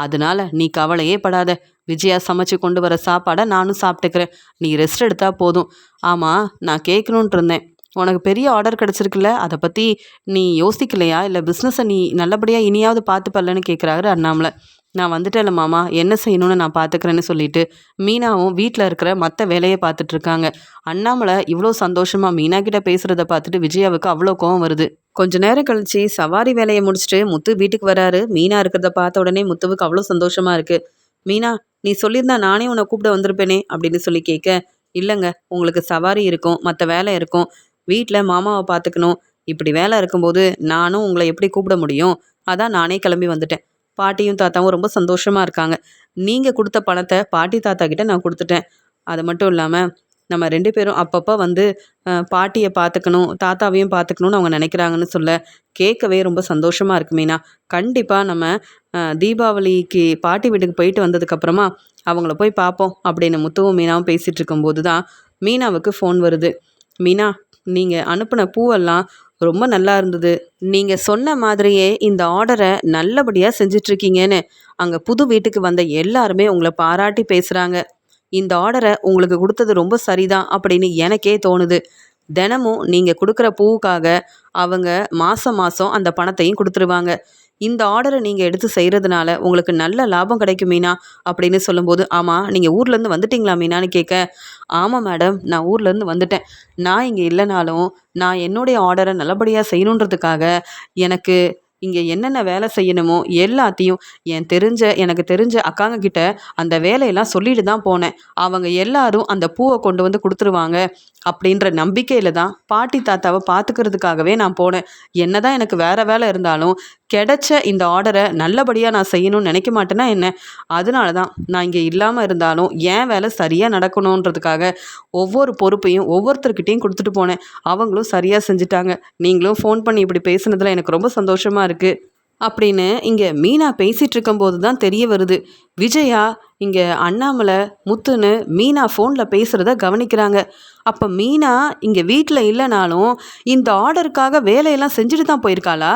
அதனால நீ கவலையே படாத, விஜயா சமைச்சு கொண்டு வர சாப்பாடை நானும் சாப்பிட்டுக்கிறேன், நீ ரெஸ்ட் எடுத்தா போதும். ஆமாம், நான் கேட்கணுன்ட்டு இருந்தேன், உனக்கு பெரிய ஆர்டர் கிடச்சிருக்குல்ல, அதை பற்றி நீ யோசிக்கலையா, இல்லை பிஸ்னஸை நீ நல்லபடியாக இனியாவது பார்த்துப்பல்லன்னு கேட்குறாரு அண்ணாமலை. நான் வந்துட்டேன்ல மாமா, என்ன செய்யணும்னு நான் பார்த்துக்கிறேன்னு சொல்லிட்டு மீனாவும் வீட்டில் இருக்கிற மற்ற வேலையை பார்த்துட்ருக்காங்க. அண்ணாமலை இவ்வளோ சந்தோஷமாக மீனா கிட்ட பேசுகிறத பார்த்துட்டு விஜயாவுக்கு அவ்வளோ கோவம் வருது. கொஞ்ச நேரம் கழிச்சு சவாரி வேலையை முடிச்சுட்டு முத்து வீட்டுக்கு வராரு. மீனா இருக்கிறத பார்த்த உடனே முத்துவுக்கு அவ்வளோ சந்தோஷமாக இருக்குது. மீனா, நீ சொல்லியிருந்தா நானே உன்னை கூப்பிட வந்திருப்பேனே அப்படின்னு சொல்லி கேட்க, இல்லைங்க, உங்களுக்கு சவாரி இருக்கும், மற்ற வேலை இருக்கும், வீட்டில் மாமாவை பார்த்துக்கணும், இப்படி வேலை இருக்கும்போது நானும் உங்களை எப்படி கூப்பிட முடியும்? அதான் நானே கிளம்பி வந்துட்டேன். பாட்டியும் தாத்தாவும் ரொம்ப சந்தோஷமாக இருக்காங்க. நீங்கள் கொடுத்த பணத்தை பாட்டி தாத்தா கிட்ட நான் கொடுத்துட்டேன். அது மட்டும் இல்லாமல் நம்ம 2 பேரும் அப்பப்போ வந்து பாட்டியை பார்த்துக்கணும், தாத்தாவையும் பார்த்துக்கணுன்னு அவங்க நினைக்கிறாங்கன்னு சொல்ல கேட்கவே ரொம்ப சந்தோஷமாக இருக்கு மீனா. கண்டிப்பாக நம்ம தீபாவளிக்கு பாட்டி வீட்டுக்கு போயிட்டு வந்ததுக்கப்புறமா அவங்கள போய் பார்ப்போம் அப்படின்னு முத்துவும் மீனாவும் பேசிகிட்டு இருக்கும்போது தான் மீனாவுக்கு ஃபோன் வருது. மீனா, நீங்கள் அனுப்பின பூவெல்லாம் ரொம்ப நல்லா இருந்தது. நீங்கள் சொன்ன மாதிரியே இந்த ஆர்டரை நல்லபடியாக செஞ்சிட்ருக்கீங்கன்னு அங்கே புது வீட்டுக்கு வந்த எல்லாருமே உங்களை பாராட்டி பேசுகிறாங்க. இந்த ஆர்டரை உங்களுக்கு கொடுத்தது ரொம்ப சரிதான் அப்படின்னு எனக்கே தோணுது. தினமும் நீங்கள் கொடுக்குற பூவுக்காக அவங்க மாதம் மாதம் அந்த பணத்தையும் கொடுத்துருவாங்க. இந்த ஆர்டரை நீங்கள் எடுத்து செய்கிறதுனால உங்களுக்கு நல்ல லாபம் கிடைக்கும் மீனா அப்படின்னு சொல்லும்போது, ஆமாம், நீங்கள் ஊர்லேருந்து வந்துட்டிங்களா மீனான்னு கேட்க, ஆமாம் மேடம், நான் ஊர்லேருந்து வந்துட்டேன். நான் இங்கே இல்லைனாலும் நான் என்னுடைய ஆர்டரை நல்லபடியாக செய்யணுன்றதுக்காக எனக்கு இங்கே என்னென்ன வேலை செய்யணுமோ எல்லாத்தையும் எனக்கு தெரிஞ்ச அக்காங்க கிட்ட அந்த வேலையெல்லாம் சொல்லிட்டு தான் போனேன். அவங்க எல்லாரும் அந்த பூவை கொண்டு வந்து கொடுத்துருவாங்க அப்படின்ற நம்பிக்கையில் தான் பாட்டி தாத்தாவை பார்த்துக்கிறதுக்காகவே நான் போனேன். என்னதான் எனக்கு வேறு வேலை இருந்தாலும் கிடைச்ச இந்த ஆர்டரை நல்லபடியாக நான் செய்யணும்னு நினைக்க மாட்டேன்னா என்ன? அதனால தான் நான் இங்கே இல்லாமல் இருந்தாலும் என் வேலை சரியாக நடக்கணுன்றதுக்காக ஒவ்வொரு பொறுப்பையும் ஒவ்வொருத்தர்கிட்டையும் கொடுத்துட்டு போனேன். அவங்களும் சரியாக செஞ்சுட்டாங்க. நீங்களும் ஃபோன் பண்ணி இப்படி பேசுனதில் எனக்கு ரொம்ப சந்தோஷமாக இருக்குது அப்படின்னு இங்கே மீனா பேசிகிட்டு இருக்கும்போது தான் தெரிய வருது. விஜயா இங்கே அண்ணாமலை முத்துன்னு மீனா ஃபோனில் பேசுகிறத கவனிக்கிறாங்க. அப்போ மீனா இங்கே வீட்டில் இல்லைனாலும் இந்த ஆர்டருக்காக வேலையெல்லாம் செஞ்சுட்டு தான் போயிருக்காளா?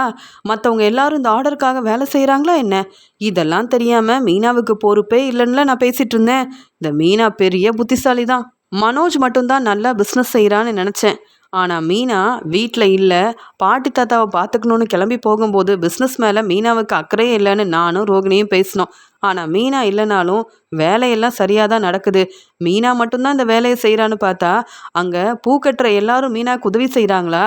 மற்றவங்க எல்லாரும் இந்த ஆர்டருக்காக வேலை செய்கிறாங்களா என்ன? இதெல்லாம் தெரியாமல் மீனாவுக்கு பொறுப்பே இல்லைன்னுல நான் பேசிகிட்டு இருந்தேன். இந்த மீனா பெரிய புத்திசாலி தான். மனோஜ் மட்டும்தான் நல்லா பிஸ்னஸ் செய்கிறான்னு நினச்சேன். ஆனால் மீனா வீட்டில் இல்லை, பாட்டி தாத்தாவை பார்த்துக்கணுன்னு கிளம்பி போகும்போது பிஸ்னஸ் மேலே மீனாவுக்கு அக்கறையே இல்லைன்னு நானும் ரோகிணியும் பேசினோம். ஆனால் மீனா இல்லைனாலும் வேலையெல்லாம் சரியாக தான் நடக்குது. மீனா மட்டும்தான் இந்த வேலையை செய்கிறான்னு பார்த்தா அங்கே பூ கட்டுற எல்லாரும் மீனாவுக்கு உதவி செய்கிறாங்களா?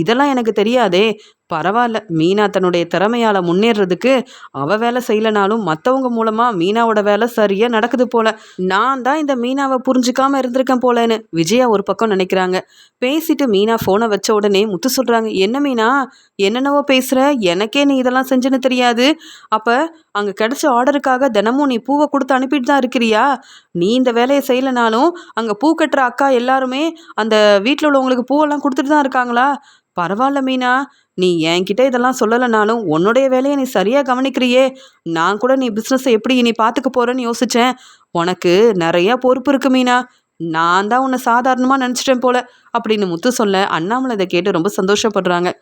இதெல்லாம் எனக்கு தெரியாதே. பரவாயில்ல, மீனா தன்னுடைய திறமையால் முன்னேறதுக்கு அவள் வேலை செய்யலைனாலும் மற்றவங்க மூலமாக மீனாவோட வேலை சரியாக நடக்குது போல. நான் தான் இந்த மீனாவை புரிஞ்சுக்காமல் இருந்திருக்கேன் போலன்னு விஜயா ஒரு பக்கம் நினைக்கிறாங்க. பேசிட்டு மீனா ஃபோனை வச்ச உடனே முத்து சொல்கிறாங்க, என்ன மீனா என்னென்னவோ பேசுகிற, எனக்கே நீ இதெல்லாம் செஞ்சுன்னு தெரியாது. அப்போ அங்கே கிடைச்ச ஆர்டருக்காக தினமும் நீ பூவை கொடுத்து அனுப்பிட்டு தான் இருக்கிறியா? நீ இந்த வேலையை செய்யலைனாலும் அங்கே பூ கட்டுற அக்கா எல்லாருமே அந்த வீட்டில் உள்ளவங்களுக்கு பூவெல்லாம் கொடுத்துட்டு தான் இருக்காங்களா? பரவாயில்ல மீனா, நீ என்கிட்ட இதெல்லாம் சொல்லலைனாலும் உன்னுடைய வேலையை நீ சரியாக கவனிக்கிறியே. நான் கூட நீ பிஸ்னஸை எப்படி நீ பார்த்துக்க போகிறேன்னு யோசித்தேன். உனக்கு நிறையா பொறுப்பு இருக்கு மீனா. நான் தான் உன்னை சாதாரணமாக நினச்சிட்டேன் போல அப்படின்னு முத்து சொல்ல அண்ணாமலை இதை கேட்டு ரொம்ப சந்தோஷப்படுறாங்க.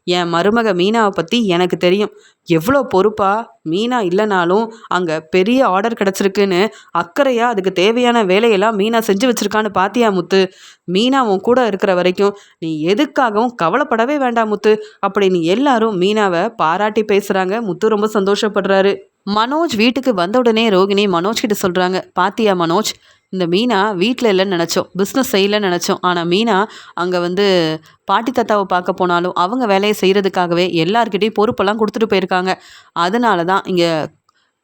என் மருமக மீனாவை பற்றி எனக்கு தெரியும். எவ்வளோ பொறுப்பாக மீனா இல்லைனாலும் அங்கே பெரிய ஆர்டர் கிடச்சிருக்குன்னு அக்கறையாக அதுக்கு தேவையான வேலையெல்லாம் மீனா செஞ்சு வச்சுருக்கான்னு பாத்தியா முத்து? மீனா உன் கூட இருக்கிற வரைக்கும் நீ எதுக்காகவும் கவலைப்படவே வேண்டாம் முத்து அப்படின்னு எல்லாரும் மீனாவை பாராட்டி பேசுகிறாங்க. முத்து ரொம்ப சந்தோஷப்படுறாரு. மனோஜ் வீட்டுக்கு வந்த உடனே ரோகிணி மனோஜ் கிட்ட சொல்கிறாங்க, பாத்தியா மனோஜ், இந்த மீனா வீட்டில் இல்லைன்னு நினச்சோம், பிஸ்னஸ் செய்யலைன்னு நினச்சோம். ஆனால் மீனா அங்கே பாட்டி தாத்தாவை பார்க்க போனாலும் அவங்க வேலையை செய்கிறதுக்காகவே எல்லார்கிட்டையும் பொறுப்பெல்லாம் கொடுத்துட்டு போயிருக்காங்க. அதனால தான் இங்கே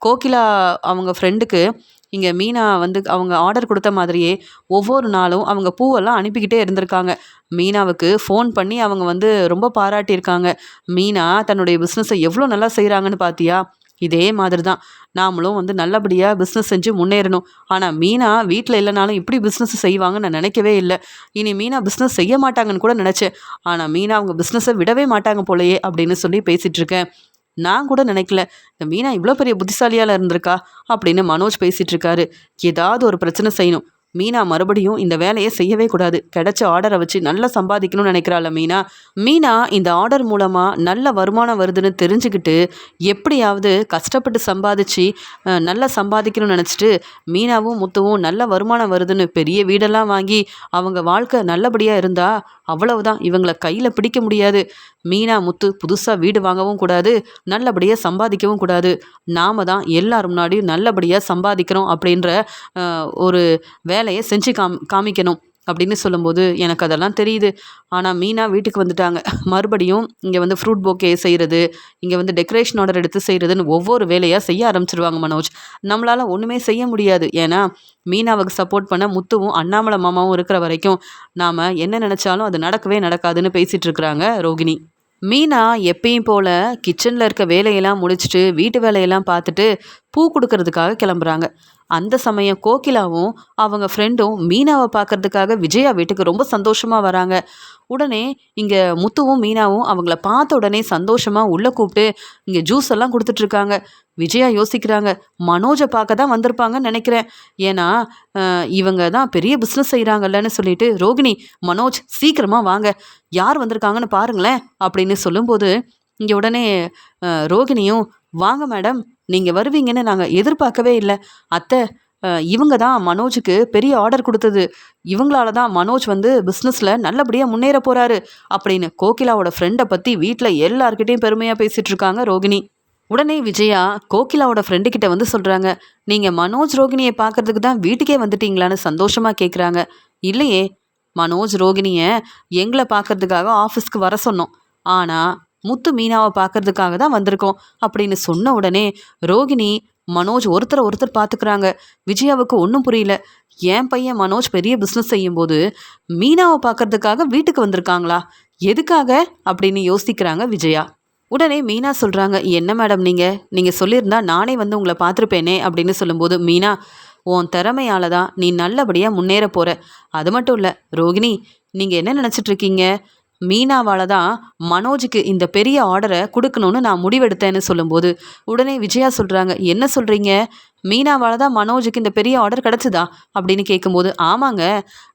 கோகிலா அவங்க ஃப்ரெண்டுக்கு இங்கே மீனா அவங்க ஆர்டர் கொடுத்த மாதிரியே ஒவ்வொரு நாளும் அவங்க பூவெல்லாம் அனுப்பிக்கிட்டே இருந்திருக்காங்க. மீனாவுக்கு ஃபோன் பண்ணி அவங்க ரொம்ப பாராட்டியிருக்காங்க. மீனா தன்னுடைய பிஸ்னஸை எவ்வளோ நல்லா செய்கிறாங்கன்னு பார்த்தியா? இதே மாதிரி தான் நாமளும் நல்லபடியாக பிஸ்னஸ் செஞ்சு முன்னேறணும். ஆனால் மீனா வீட்டில் இல்லைனாலும் இப்படி பிஸ்னஸ் செய்வாங்கன்னு நான் நினைக்கவே இல்லை. இனி மீனா பிஸ்னஸ் செய்ய மாட்டாங்கன்னு கூட நினச்சேன். ஆனால் மீனா அவங்க பிஸ்னஸை விடவே மாட்டாங்க போலையே அப்படின்னு சொல்லி பேசிகிட்ருக்கேன். நான் கூட நினைக்கல இந்த மீனா இவ்வளோ பெரிய புத்திசாலியால் இருந்திருக்கா அப்படின்னு மனோஜ் பேசிகிட்டு இருக்காரு. ஏதாவது ஒரு பிரச்சனை செய்யணும். மீனா மறுபடியும் இந்த வேலையை செய்யவே கூடாது. கிடைச்ச ஆர்டரை வச்சு நல்லா சம்பாதிக்கணும்னு நினைக்கிறாள் மீனா. மீனா இந்த ஆர்டர் மூலமாக நல்ல வருமானம் வருதுன்னு தெரிஞ்சுக்கிட்டு எப்படியாவது கஷ்டப்பட்டு சம்பாதிச்சு நல்லா சம்பாதிக்கணும்னு நினச்சிட்டு மீனாவும் முத்துவும் நல்ல வருமானம் வருதுன்னு பெரிய வீடெல்லாம் வாங்கி அவங்க வாழ்க்கை நல்லபடியாக இருந்தா அவ்வளவுதான், இவங்களை கையில் பிடிக்க முடியாது. மீனா முத்து புதுசாக வீடு வாங்கவும் கூடாது, நல்லபடியாக சம்பாதிக்கவும் கூடாது. நாம தான் எல்லார் முன்னாடியும் நல்லபடியாக சம்பாதிக்கிறோம் அப்படின்ற ஒரு வேலையை செஞ்சு காமிக்கணும் அப்படின்னு சொல்லும்போது எனக்கு அதெல்லாம் தெரியுது. ஆனால் மீனா வீட்டுக்கு வந்துட்டாங்க. மறுபடியும் இங்கே ஃப்ரூட் போக்கே செய்கிறது, இங்கே டெக்கரேஷன் ஆர்டர் எடுத்து செய்கிறதுன்னு ஒவ்வொரு வேலையாக செய்ய ஆரம்பிச்சிருவாங்க மனோஜ். நம்மளால் ஒன்றுமே செய்ய முடியாது. ஏன்னா மீனாவுக்கு சப்போர்ட் பண்ண முத்துவும் அண்ணாமலை மாமாவும் இருக்கிற வரைக்கும் நாம் என்ன நினச்சாலும் அது நடக்கவே நடக்காதுன்னு பேசிகிட்டு இருக்கிறாங்க ரோகிணி. மீனா எப்பயும் போல் கிச்சனில் இருக்க வேலையெல்லாம் முடிச்சுட்டு வீட்டு வேலையெல்லாம் பார்த்துட்டு பூ கொடுக்கறதுக்காக கிளம்புறாங்க. அந்த சமயம் கோகிலாவும் அவங்க ஃப்ரெண்டும் மீனாவை பார்க்கறதுக்காக விஜயா வீட்டுக்கு ரொம்ப சந்தோஷமாக வராங்க. உடனே இங்கே முத்துவும் மீனாவும் அவங்கள பார்த்த உடனே சந்தோஷமாக உள்ளே கூப்பிட்டு இங்கே ஜூஸ் எல்லாம் கொடுத்துட்ருக்காங்க. விஜயா யோசிக்கிறாங்க, மனோஜை பார்க்க தான் வந்திருப்பாங்கன்னு நினைக்கிறேன். ஏன்னா இவங்க தான் பெரிய பிஸ்னஸ் செய்கிறாங்கல்லன்னு சொல்லிட்டு ரோகிணி, மனோஜ் சீக்கிரமாக வாங்க, யார் வந்திருக்காங்கன்னு பாருங்களேன் அப்படின்னு சொல்லும்போது இங்கே உடனே ரோகிணியும், வாங்க மேடம், நீங்கள் வருவீங்கன்னு நாங்கள் எதிர்பார்க்கவே இல்லை. அத்தை, இவங்க தான் மனோஜுக்கு பெரிய ஆர்டர் கொடுத்தது, இவங்களால தான் மனோஜ் பிஸ்னஸில் நல்லபடியாக முன்னேற போகிறாரு அப்படின்னு கோகிலாவோட ஃப்ரெண்டை பற்றி வீட்டில் எல்லார்கிட்டையும் பெருமையாக பேசிகிட்டு இருக்காங்க ரோகிணி. உடனே விஜயா கோகிலாவோட ஃப்ரெண்டுக்கிட்ட சொல்கிறாங்க, நீங்கள் மனோஜ் ரோகிணியை பார்க்கறதுக்கு தான் வீட்டுக்கே வந்துட்டீங்களான்னு சந்தோஷமாக கேட்குறாங்க. இல்லையே, மனோஜ் ரோகிணியை எங்களை பார்க்கறதுக்காக ஆஃபீஸ்க்கு வர சொன்னோம், ஆனால் முத்து மீனாவை பார்க்கறதுக்காக தான் வந்திருக்கோம் அப்படின்னு சொன்ன உடனே ரோகிணி மனோஜ் ஒருத்தர் பார்த்துக்கிறாங்க. விஜயாவுக்கு ஒன்றும் புரியல. என் பையன் மனோஜ் பெரிய பிஸ்னஸ் செய்யும்போது மீனாவை பார்க்கறதுக்காக வீட்டுக்கு வந்திருக்காங்களா, எதுக்காக அப்படின்னு யோசிக்கிறாங்க விஜயா. உடனே மீனா சொல்கிறாங்க, என்ன மேடம் நீங்கள் சொல்லியிருந்தா நானே உங்களை பார்த்துருப்பேனே அப்படின்னு சொல்லும்போது மீனா, உன் திறமையால தான் நீ நல்லபடியாக முன்னேற போகிற. அது மட்டும் இல்லை ரோகிணி, நீங்கள் என்ன நினச்சிட்ருக்கீங்க, மீனாவால தான் மனோஜுக்கு இந்த பெரிய ஆர்டரை குடுக்கணும்னு நான் முடிவெடுத்தேன்னு சொல்லும்போது, உடனே விஜயா சொல்றாங்க, "என்ன சொல்றீங்க? மீனாவால தான் மனோஜுக்கு இந்த பெரிய ஆர்டர் கிடைச்சதா?" அப்படின்னு கேட்கும்போது, "ஆமாங்க.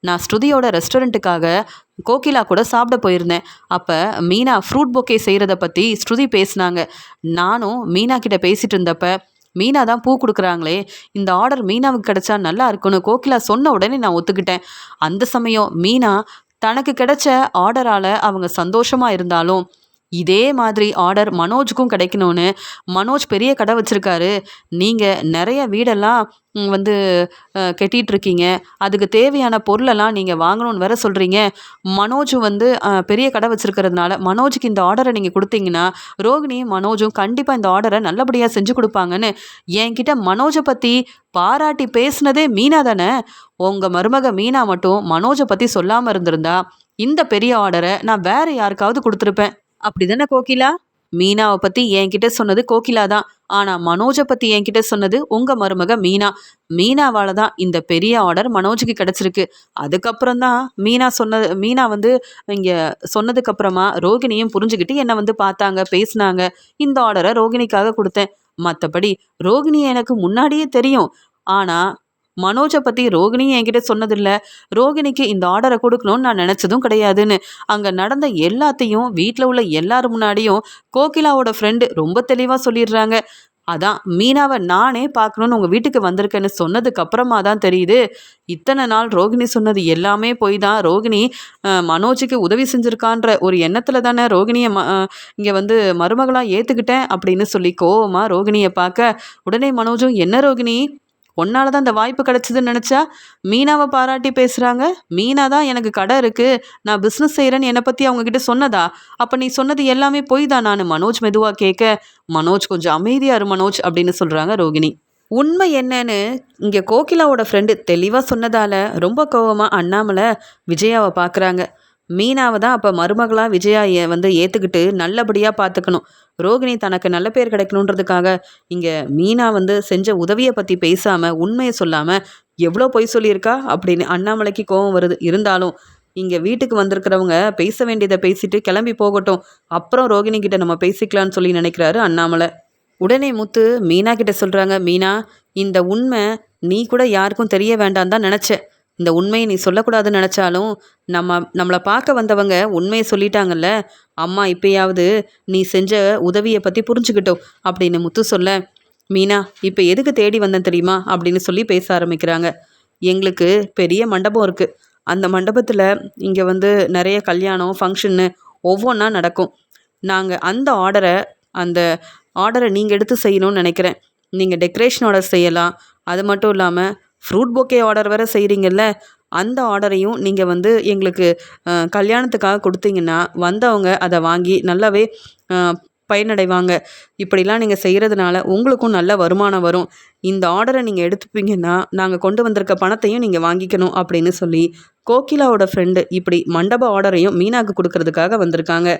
நான் ஸ்ருதியோட ரெஸ்டாரண்ட்டுக்காக கோகிலா கூட சாப்பிட போயிருந்தேன். அப்ப மீனா ஃப்ரூட் பொக்கே செய்றத பத்தி ஸ்ருதி பேசுனாங்க. நானும் மீனா கிட்ட பேசிட்டு இருந்தப்ப, மீனா தான் பூ குடுக்குறாங்களே, இந்த ஆர்டர் மீனாவுக்கு கிடைச்சா நல்லா இருக்கும்னு கோகிலா சொன்ன உடனே நான் ஒத்துக்கிட்டேன். அந்த சமயம் மீனா தனக்கு கிடைச்ச ஆர்டரால அவங்க சந்தோஷமா இருந்தாலும், இதே மாதிரி ஆர்டர் மனோஜுக்கும் கிடைக்கணும்னு மனோஜ் பெரிய கடை வச்சிருக்காரு. நீங்க நெறைய வீடெல்லாம் வந்து கட்டிட்டுருக்கீங்க. அதுக்கு தேவையான பொருளெல்லாம் நீங்க வாங்கணும்னு வேற சொல்றீங்க. மனோஜ் வந்து பெரிய கடை வச்சிருக்கிறதுனால, மனோஜுக்கு இந்த ஆர்டர நீங்க குடுத்தீங்கன்னா, ரோகிணியும் மனோஜும் கண்டிப்பா இந்த ஆர்டர நல்லபடியா செஞ்சு குடுப்பாங்கன்னு என்கிட்ட மனோஜ பத்தி பாராட்டி பேசினதே மீனா தானே! உங்க மருமக மீனா மட்டும் மனோஜ பத்தி சொல்லாம இருந்திருந்தா, இந்த பெரிய ஆர்டர நான் வேற யாருக்காவது குடுத்துருப்பேன். அப்படிதானே கோகிலா? மீனாவ பத்தி என்கிட்ட சொன்னது கோகிலா தான். ஆனா மனோஜ பத்தி என்கிட்ட சொன்னது உங்க மருமக மீனா. மீனாவால தான் இந்த பெரிய ஆர்டர் மனோஜுக்கு கிடைச்சிருக்கு. அதுக்கப்புறம் தான் மீனா வந்து இங்க சொன்னதுக்கு அப்புறமா ரோகிணியும் புரிஞ்சுகிட்டு என்ன வந்து பார்த்தாங்க, பேசுனாங்க. இந்த ஆர்டர ரோகிணிக்காக குடுத்தேன். மத்தபடி ரோகிணிய எனக்கு முன்னாடியே தெரியும். ஆனா மனோஜ பத்தி ரோகிணியும் என்கிட்ட சொன்னதில்ல. ரோகிணிக்கு இந்த ஆர்டர குடுக்கணும்னு நான் நெனச்சதும் கிடையாதுன்னு. அங்க நடந்த எல்லாத்தையும் வீட்ல உள்ள எல்லார் முன்னாடியும் கோகிலாவோட ஃப்ரெண்டு ரொம்ப தெளிவா சொல்லிடுறாங்க. அதான் மீனாவ நானே பார்க்கணும்னு உங்க வீட்டுக்கு வந்திருக்கேன்னு சொன்னதுக்கு அப்புறமா தான் தெரியுது, இத்தன நாள் ரோகிணி சொன்னது எல்லாமே பொய் தான். ரோகிணி மனோஜுக்கு உதவி செஞ்சிருக்கான்ற ஒரு எண்ணத்துல தானே ரோகிணிய இங்க வந்து மருமகளா ஏத்துக்கிட்டேன் அப்படின்னு சொல்லி கோவமா ரோகிணிய பார்க்க, உடனே மனோஜும், "என்ன ரோகிணி? உன்னால தான் இந்த வாய்ப்பு கிடைச்சதுன்னு நினைச்சா மீனாவை பாராட்டி பேசுறாங்க. மீனா தான் எனக்கு கடை இருக்கு, நான் பிஸ்னஸ் செய்கிறேன்னு என்னை பற்றி அவங்க கிட்ட சொன்னதா? அப்போ நீ சொன்னது எல்லாமே பொய் தான். நான் மனோஜ் மெதுவாக கேட்க, மனோஜ் கொஞ்சம் அமைதியா இரு மனோஜ் அப்படின்னு சொல்கிறாங்க ரோகிணி. உண்மை என்னன்னு இங்கே கோகிலாவோட ஃப்ரெண்டு தெளிவாக சொன்னதால ரொம்ப கோவமாக அண்ணாமலை விஜயாவை பார்க்குறாங்க. மீனாவை தான் அப்போ மருமகளாக விஜயா வந்து ஏற்றுக்கிட்டு நல்லபடியாக பார்த்துக்கணும். ரோகிணி தனக்கு நல்ல பேர் கிடைக்கணுன்றதுக்காக இங்கே மீனா வந்து செஞ்ச உதவியை பற்றி பேசாமல் உண்மையை சொல்லாமல் எவ்வளோ பொய் சொல்லியிருக்கா அப்படின்னு அண்ணாமலைக்கு கோபம் வருது. இருந்தாலும் இங்கே வீட்டுக்கு வந்திருக்கிறவங்க பேச வேண்டியதை பேசிட்டு கிளம்பி போகட்டும், அப்புறம் ரோகிணி கிட்ட நம்ம பேசிக்கலான்னு சொல்லி நினைக்கிறாரு அண்ணாமலை. உடனே முத்து மீனா கிட்ட சொல்கிறாங்க, "மீனா, இந்த உண்மை நீ கூட யாருக்கும் தெரிய வேண்டாம் தான் நினச்ச. இந்த உண்மையை நீ சொல்லக்கூடாதுன்னு நினச்சாலும் நம்மளை பார்க்க வந்தவங்க உண்மையை சொல்லிட்டாங்கல்ல. அம்மா இப்பயாவது நீ செஞ்ச உதவியை பற்றி புரிஞ்சுக்கிட்டோம்" அப்படின்னு முத்து சொல்ல, "மீனா, இப்போ எதுக்கு தேடி வந்தேன் தெரியுமா?" அப்படின்னு சொல்லி பேச ஆரம்பிக்கிறாங்க. "எங்களுக்கு பெரிய மண்டபம் இருக்குது. அந்த மண்டபத்தில் இங்கே வந்து நிறைய கல்யாணம் ஃபங்க்ஷன்னு ஒவ்வொன்றா நடக்கும். நாங்கள் அந்த ஆர்டரை நீங்கள் எடுத்து செய்யணும்னு நினைக்கிறேன். நீங்கள் டெக்கரேஷன் ஆர்டர் செய்யலாம். அது மட்டும் இல்லாமல் ஃப்ரூட் பொக்கே ஆர்டர் வேறு செய்கிறீங்கல்ல, அந்த ஆர்டரையும் நீங்கள் வந்து எங்களுக்கு கல்யாணத்துக்காக கொடுத்தீங்கன்னா வந்தவங்க அதை வாங்கி நல்லாவே பயனடைவாங்க. இப்படிலாம் நீங்கள் செய்கிறதுனால உங்களுக்கும் நல்ல வருமானம் வரும். இந்த ஆர்டரை நீங்கள் எடுத்துப்பீங்கன்னா நாங்கள் கொண்டு வந்திருக்க பணத்தையும் நீங்கள் வாங்கிக்கணும்" அப்படின்னு சொல்லி கோகிலாவோட ஃப்ரெண்டு இப்படி மண்டப ஆர்டரையும் மீனாக்கு கொடுக்கறதுக்காக வந்திருக்காங்க.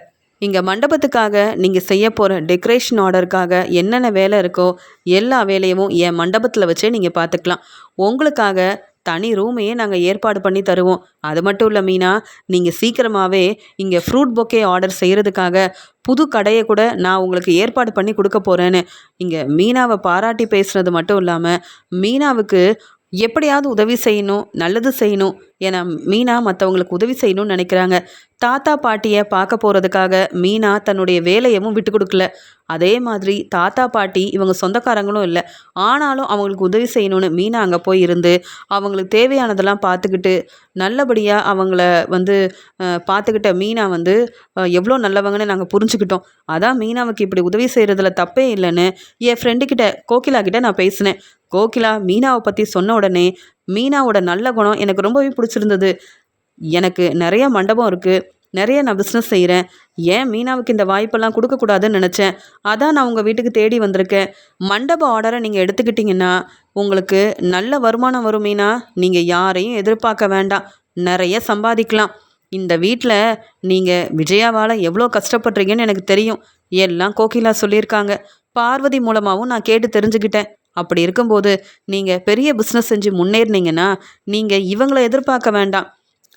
இங்கே மண்டபத்துக்காக நீங்கள் செய்ய போகிற டெக்கரேஷன் ஆர்டருக்காக என்னென்ன வேலை இருக்கோ எல்லா வேலையும் என் மண்டபத்தில் வச்சே நீங்கள் பார்த்துக்கலாம். உங்களுக்காக தனி ரூமையே நாங்கள் ஏற்பாடு பண்ணி தருவோம். அது மட்டும் இல்லை மீனா, நீங்கள் சீக்கிரமாகவே இங்கே ஃப்ரூட் பொக்கே ஆர்டர் செய்கிறதுக்காக புது கடையை கூட நான் உங்களுக்கு ஏற்பாடு பண்ணி கொடுக்க போகிறேன்னு இங்கே மீனாவை பாராட்டி பேசுனது மட்டும் இல்லாமல், மீனாவுக்கு எப்படியாவது உதவி செய்யணும், நல்லது செய்யணும், ஏன்னா மீனா மற்றவங்களுக்கு உதவி செய்யணும்னு நினைக்கிறாங்க. தாத்தா பாட்டியை பார்க்க போகிறதுக்காக மீனா தன்னுடைய வேலையவும் விட்டு கொடுக்கல. அதே மாதிரி தாத்தா பாட்டி இவங்க சொந்தக்காரங்களும் இல்லை. ஆனாலும் அவங்களுக்கு உதவி செய்யணும்னு மீனா அங்கே போய் இருந்து அவங்களுக்கு தேவையானதெல்லாம் பார்த்துக்கிட்டு நல்லபடியாக அவங்கள வந்து பார்த்துக்கிட்ட மீனா வந்து எவ்வளோ நல்லவங்கன்னு நாங்கள் புரிஞ்சுக்கிட்டோம். அதான் மீனாவுக்கு இப்படி உதவி செய்கிறதுல தப்பே இல்லைன்னு என் ஃப்ரெண்டுக்கிட்ட கோகிலா கிட்ட நான் பேசினேன். கோகிலா மீனாவை பற்றி சொன்ன உடனே மீனாவோட நல்ல குணம் எனக்கு ரொம்பவே பிடிச்சிருந்தது. எனக்கு நிறைய மண்டபம் இருக்குது, நிறைய நான் பிஸ்னஸ் செய்கிறேன், ஏன் மீனாவுக்கு இந்த வாய்ப்பெல்லாம் கொடுக்கக்கூடாதுன்னு நினச்சேன். அதான் நான் உங்கள் வீட்டுக்கு தேடி வந்திருக்கேன். மண்டப ஆர்டரை நீங்கள் எடுத்துக்கிட்டிங்கன்னா உங்களுக்கு நல்ல வருமானம் வரும் மீனா. நீங்கள் யாரையும் எதிர்பார்க்க வேண்டாம், நிறைய சம்பாதிக்கலாம். இந்த வீட்டில் நீங்கள் விஜயாவால் எவ்வளோ கஷ்டப்படுறீங்கன்னு எனக்கு தெரியும். எல்லாம் கோகிலா சொல்லியிருக்காங்க. பார்வதி மூலமாகவும் நான் கேட்டு தெரிஞ்சுக்கிட்டேன். அப்படி இருக்கும்போது நீங்கள் பெரிய பிஸ்னஸ் செஞ்சு முன்னேறினீங்கன்னா நீங்கள் இவங்களை எதிர்பார்க்க வேண்டாம்,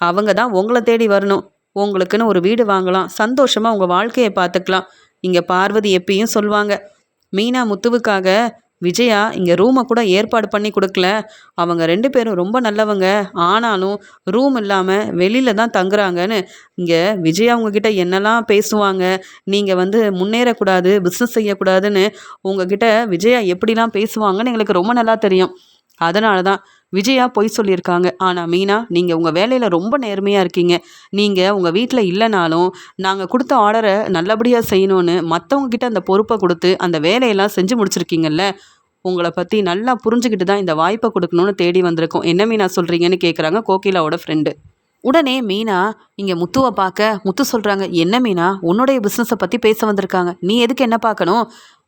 அவங்க தான் உங்களை தேடி வரணும். உங்களுக்குன்னு ஒரு வீடு வாங்கலாம், சந்தோஷமாக உங்கள் வாழ்க்கையை பார்த்துக்கலாம். இங்கே பார்வதி எப்பயும் சொல்லுவாங்க, மீனா முத்துவுக்காக விஜயா இங்கே ரூமை கூட ஏற்பாடு பண்ணி கொடுக்கல. அவங்க 2 பேரும் ரொம்ப நல்லவங்க. ஆனாலும் ரூம் இல்லாமல் வெளியில் தான் தங்குறாங்கன்னு இங்கே விஜயா உங்ககிட்ட என்னெல்லாம் பேசுவாங்க. நீங்கள் முன்னேறக்கூடாது, பிஸ்னஸ் செய்யக்கூடாதுன்னு உங்ககிட்ட விஜயா எப்படிலாம் பேசுவாங்கன்னு எங்களுக்கு ரொம்ப நல்லா தெரியும். அதனால தான் விஜயா பொய் சொல்லியிருக்காங்க. ஆனால் மீனா, நீங்கள் உங்கள் வேலையில் ரொம்ப நேர்மையாக இருக்கீங்க. நீங்கள் உங்கள் வீட்டில் இல்லைனாலும் நாங்கள் கொடுத்த ஆர்டரை நல்லபடியாக செய்யணும்னு மற்றவங்கக்கிட்ட அந்த பொறுப்பை கொடுத்து அந்த வேலையெல்லாம் செஞ்சு முடிச்சிருக்கீங்கல்ல. உங்களை பற்றி நல்லா புரிஞ்சுக்கிட்டு தான் இந்த வாய்ப்பை கொடுக்கணும்னு தேடி வந்திருக்கோம். என்ன மீனா சொல்கிறீங்கன்னு கேட்குறாங்க கோகிலாவோட ஃப்ரெண்டு. உடனே மீனா இங்கே முத்துவை பார்க்க முத்து சொல்கிறாங்க, என்ன மீனா, உன்னுடைய பிஸ்னஸை பற்றி பேச வந்திருக்காங்க. நீ எதுக்கு என்ன பார்க்கணும்?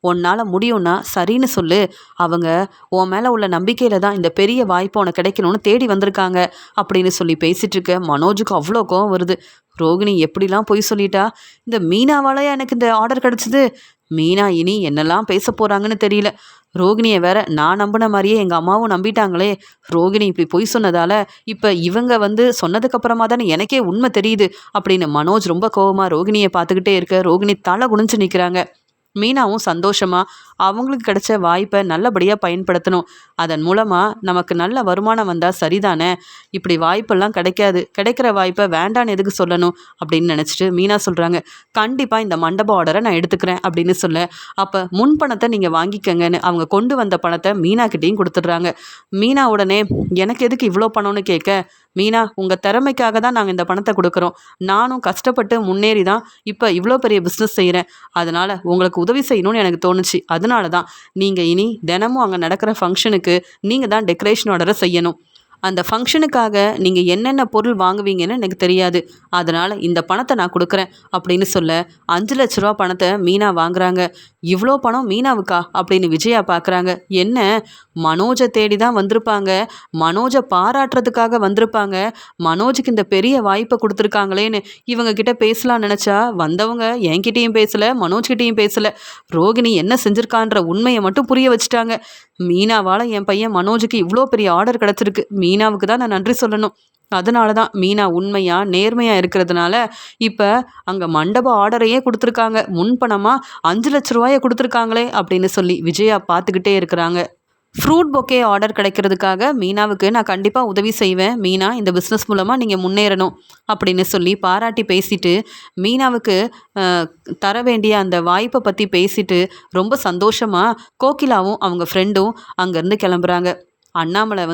உன்னால் முடியும்னா சரின்னு சொல்லு. அவங்க உன் மேலே உள்ள நம்பிக்கையில் தான் இந்த பெரிய வாய்ப்பு உனக்கு கிடைக்கணும்னு தேடி வந்திருக்காங்க அப்படின்னு சொல்லி பேசிகிட்டு இருக்க மனோஜுக்கு அவ்வளோ கோவம் வருது. ரோகிணி எப்படிலாம் பொய் சொல்லிட்டா? இந்த மீனாவாலையா எனக்கு இந்த ஆர்டர் கிடச்சிது? மீனா இனி என்னெல்லாம் பேச போகிறாங்கன்னு தெரியல. ரோகிணியை வேற நான் நம்பின மாதிரியே எங்கள் அம்மாவும் நம்பிட்டாங்களே. ரோகிணி இப்படி பொய் சொன்னதால் இப்போ இவங்க சொன்னதுக்கப்புறமா தானே எனக்கே உண்மை தெரியுது அப்படின்னு மனோஜ் ரொம்ப கோவமாக ரோகிணியை பார்த்துக்கிட்டே இருக்க ரோகிணி தலை குனிஞ்சு நிற்கிறாங்க. மீனாவும் சந்தோஷமாக அவங்களுக்கு கிடைச்ச வாய்ப்பை நல்லபடியாக பயன்படுத்தணும். அதன் மூலமாக நமக்கு நல்ல வருமானம் வந்தால் சரிதானே. இப்படி வாய்ப்பெல்லாம் கிடைக்காது. கிடைக்கிற வாய்ப்பை வேண்டான்னு எதுக்கு சொல்லணும் அப்படின்னு நினச்சிட்டு மீனா சொல்கிறாங்க, கண்டிப்பாக இந்த மண்டப ஆர்டரை நான் எடுத்துக்கிறேன் அப்படின்னு சொல்ல, அப்போ முன் பணத்தை நீங்கள் வாங்கிக்கங்கன்னு அவங்க கொண்டு வந்த பணத்தை மீனாக்கிட்டேயும் கொடுத்துட்றாங்க. மீனா உடனே எனக்கு எதுக்கு இவ்வளோ பணம்னு கேட்க, மீனா, உங்கள் திறமைக்காக தான் நாங்கள் இந்த பணத்தை கொடுக்குறோம். நானும் கஷ்டப்பட்டு முன்னேறி தான் இப்போ இவ்வளோ பெரிய பிஸ்னஸ் செய்கிறேன். அதனால் உங்களுக்கு உதவி செய்யணும்னு எனக்கு தோணுச்சு. அதனால தான் நீங்கள் இனி தினமும் அங்கே நடக்கிற ஃபங்க்ஷனுக்கு நீங்கள் தான் டெக்கரேஷன் ஆர்டரை செய்யணும். அந்த ஃபங்க்ஷனுக்காக நீங்கள் என்னென்ன பொருள் வாங்குவீங்கன்னு எனக்கு தெரியாது. அதனால் இந்த பணத்தை நான் கொடுக்குறேன் அப்படின்னு சொல்ல 5 லட்ச ரூபா பணத்தை மீனா வாங்குறாங்க. இவ்வளோ பணம் மீனாவுக்கா அப்படின்னு விஜயா பார்க்குறாங்க. என்ன, மனோஜை தேடி தான் வந்திருப்பாங்க, மனோஜை பாராட்டுறதுக்காக வந்திருப்பாங்க, மனோஜுக்கு இந்த பெரிய வாய்ப்பை கொடுத்துருக்காங்களேன்னு இவங்க கிட்ட பேசலாம்னு நினச்சா வந்தவங்க என்கிட்டையும் பேசலை, மனோஜ்கிட்டையும் பேசலை. ரோகிணி என்ன செஞ்சுருக்கான்ற உண்மையை மட்டும் புரிய வச்சுட்டாங்க. மீனாவால் என் பையன் மனோஜுக்கு இவ்வளோ பெரிய ஆர்டர் கிடச்சிருக்கு. மீனாவுக்கு தான் நான் நன்றி சொல்லணும். அதனால தான் மீனா உண்மையாக நேர்மையாக இருக்கிறதுனால இப்போ அங்கே மண்டப ஆர்டரையே கொடுத்துருக்காங்க. முன்பணமாக 5 லட்ச ரூபாயை கொடுத்துருக்காங்களே அப்படின்னு சொல்லி விஜயா பார்த்துக்கிட்டே இருக்கிறாங்க. ஃப்ரூட் பொக்கே ஆர்டர் கிடைக்கிறதுக்காக மீனாவுக்கு நான் கண்டிப்பாக உதவி செய்வேன். மீனா, இந்த பிஸ்னஸ் மூலமாக நீங்கள் முன்னேறணும் அப்படின்னு சொல்லி பாராட்டி பேசிட்டு மீனாவுக்கு தர வேண்டிய அந்த வாய்ப்பை பற்றி பேசிட்டு ரொம்ப சந்தோஷமாக கோகிலாவும் அவங்க ஃப்ரெண்டும் அங்கேருந்து கிளம்புறாங்க. அண்ணாமலை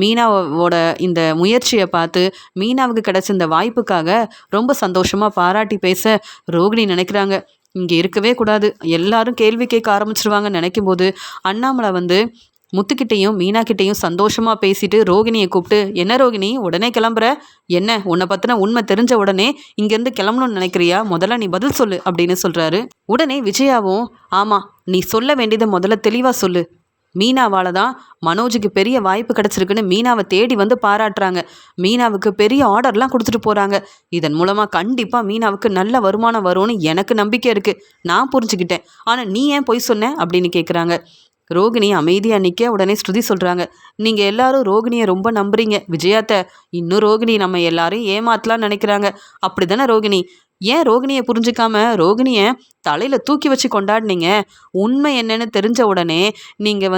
மீனாவோட இந்த முயற்சியை பார்த்து மீனாவுக்கு கிடைச்ச இந்த வாய்ப்புக்காக ரொம்ப சந்தோஷமாக பாராட்டி பேச ரோகிணி நினைக்கிறாங்க, இங்கே இருக்கவே கூடாது, எல்லாரும் கேள்வி கேட்க ஆரம்பிச்சிருவாங்கன்னு நினைக்கும் போது அண்ணாமலை முத்துக்கிட்டேயும் மீனாக்கிட்டேயும் சந்தோஷமாக பேசிட்டு ரோகிணியை கூப்பிட்டு, என்ன ரோகிணி உடனே கிளம்புற? என்ன, உன்னை பற்றின உண்மை தெரிஞ்ச உடனே இங்கேருந்து கிளம்பணும்னு நினைக்கிறியா? முதல்ல நீ பதில் சொல்லு அப்படின்னு சொல்கிறாரு. உடனே விஜயாவும், ஆமாம், நீ சொல்ல வேண்டியதை முதல்ல தெளிவாக சொல்லு. மீனாவால் தான் மனோஜுக்கு பெரிய வாய்ப்பு கிடச்சிருக்குன்னு மீனாவை தேடி பாராட்டுறாங்க. மீனாவுக்கு பெரிய ஆர்டர்லாம் கொடுத்துட்டு போகிறாங்க. இதன் மூலமாக கண்டிப்பாக மீனாவுக்கு நல்ல வருமானம் வரும்னு எனக்கு நம்பிக்கை இருக்குது. நான் புரிஞ்சுக்கிட்டேன். ஆனால் நீ ஏன் பொய் சொன்ன அப்படின்னு கேட்குறாங்க. ரோகிணி அமைதியாக நிற்க உடனே ஸ்ருதி சொல்கிறாங்க, நீங்கள் எல்லாரும் ரோகிணியை ரொம்ப நம்புறீங்க விஜயாத்தை. இன்னும் ரோகிணி நம்ம எல்லாரும் ஏமாத்தலாம்னு நினைக்கிறாங்க. அப்படி தானே ரோகிணி? ஏன் ரோகிணியை புரிஞ்சிக்காம ரோகிணியை தலையில் தூக்கி வச்சு கொண்டாடினீங்க? உண்மை என்னன்னு தெரிஞ்ச உடனே நீங்கள்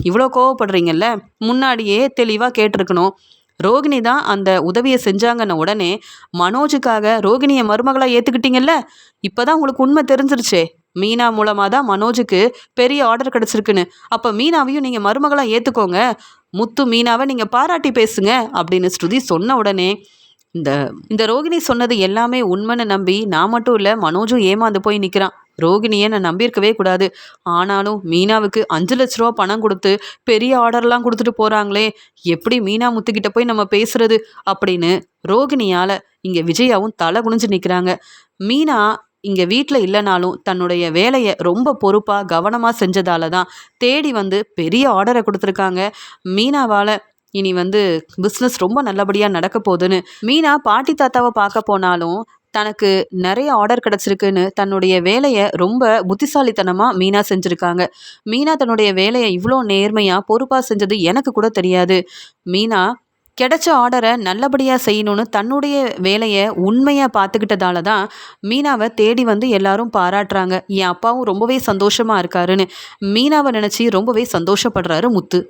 இவ்வளோ கோவப்படுறீங்கல்ல, முன்னாடியே தெளிவாக கேட்டிருக்கணும். ரோகிணி தான் அந்த உதவியை செஞ்சாங்கன்ன உடனே மனோஜுக்காக ரோகிணியை மருமகளாக ஏற்றுக்கிட்டீங்கல்ல. இப்போ தான் உங்களுக்கு உண்மை தெரிஞ்சிருச்சே, மீனா மூலமாக தான் மனோஜுக்கு பெரிய ஆர்டர் கிடச்சிருக்குன்னு. அப்போ மீனாவையும் நீங்கள் மருமகளாக ஏற்றுக்கோங்க. முத்து மீனாவை நீங்கள் பாராட்டி பேசுங்க அப்படின்னு ஸ்ருதி சொன்ன உடனே இந்த ரோகிணி சொன்னது எல்லாமே உண்மைன்னு நம்பி நான் மட்டும் இல்லை மனோஜும் ஏமாந்து போய் நிற்கிறான். ரோகிணியை நான் நம்பியிருக்கவே கூடாது. ஆனாலும் மீனாவுக்கு 5 லட்ச ரூபா பணம் கொடுத்து பெரிய ஆர்டர்லாம் கொடுத்துட்டு போகிறாங்களே, எப்படி மீனா முத்துக்கிட்ட போய் நம்ம பேசுறது அப்படின்னு ரோகிணியால் இங்கே விஜயாவும் தலை குனிஞ்சு நிற்கிறாங்க. மீனா இங்கே வீட்டில் இல்லைனாலும் தன்னுடைய வேலையை ரொம்ப பொறுப்பாக கவனமாக செஞ்சதால தான் தேடி பெரிய ஆர்டரை கொடுத்துருக்காங்க. மீனாவால் இனி பிஸ்னஸ் ரொம்ப நல்லபடியாக நடக்க போகுதுன்னு மீனா பாட்டி தாத்தாவை பார்க்க போனாலும் தனக்கு நிறைய ஆர்டர் கிடச்சிருக்குன்னு தன்னுடைய வேலையை ரொம்ப புத்திசாலித்தனமாக மீனா செஞ்சுருக்காங்க. மீனா தன்னுடைய வேலையை இவ்வளோ நேர்மையாக பொறுப்பாக செஞ்சது எனக்கு கூட தெரியாது. மீனா கிடைச்ச ஆர்டரை நல்லபடியாக செய்யணும்னு தன்னுடைய வேலையை உண்மையாக பார்த்துக்கிட்டதால தான் மீனாவை தேடி வந்து எல்லாரும் பாராட்டுறாங்க. என் அப்பாவும் ரொம்பவே சந்தோஷமாக இருக்காருன்னு மீனாவை நினச்சி ரொம்பவே சந்தோஷப்படுறாரு முத்து.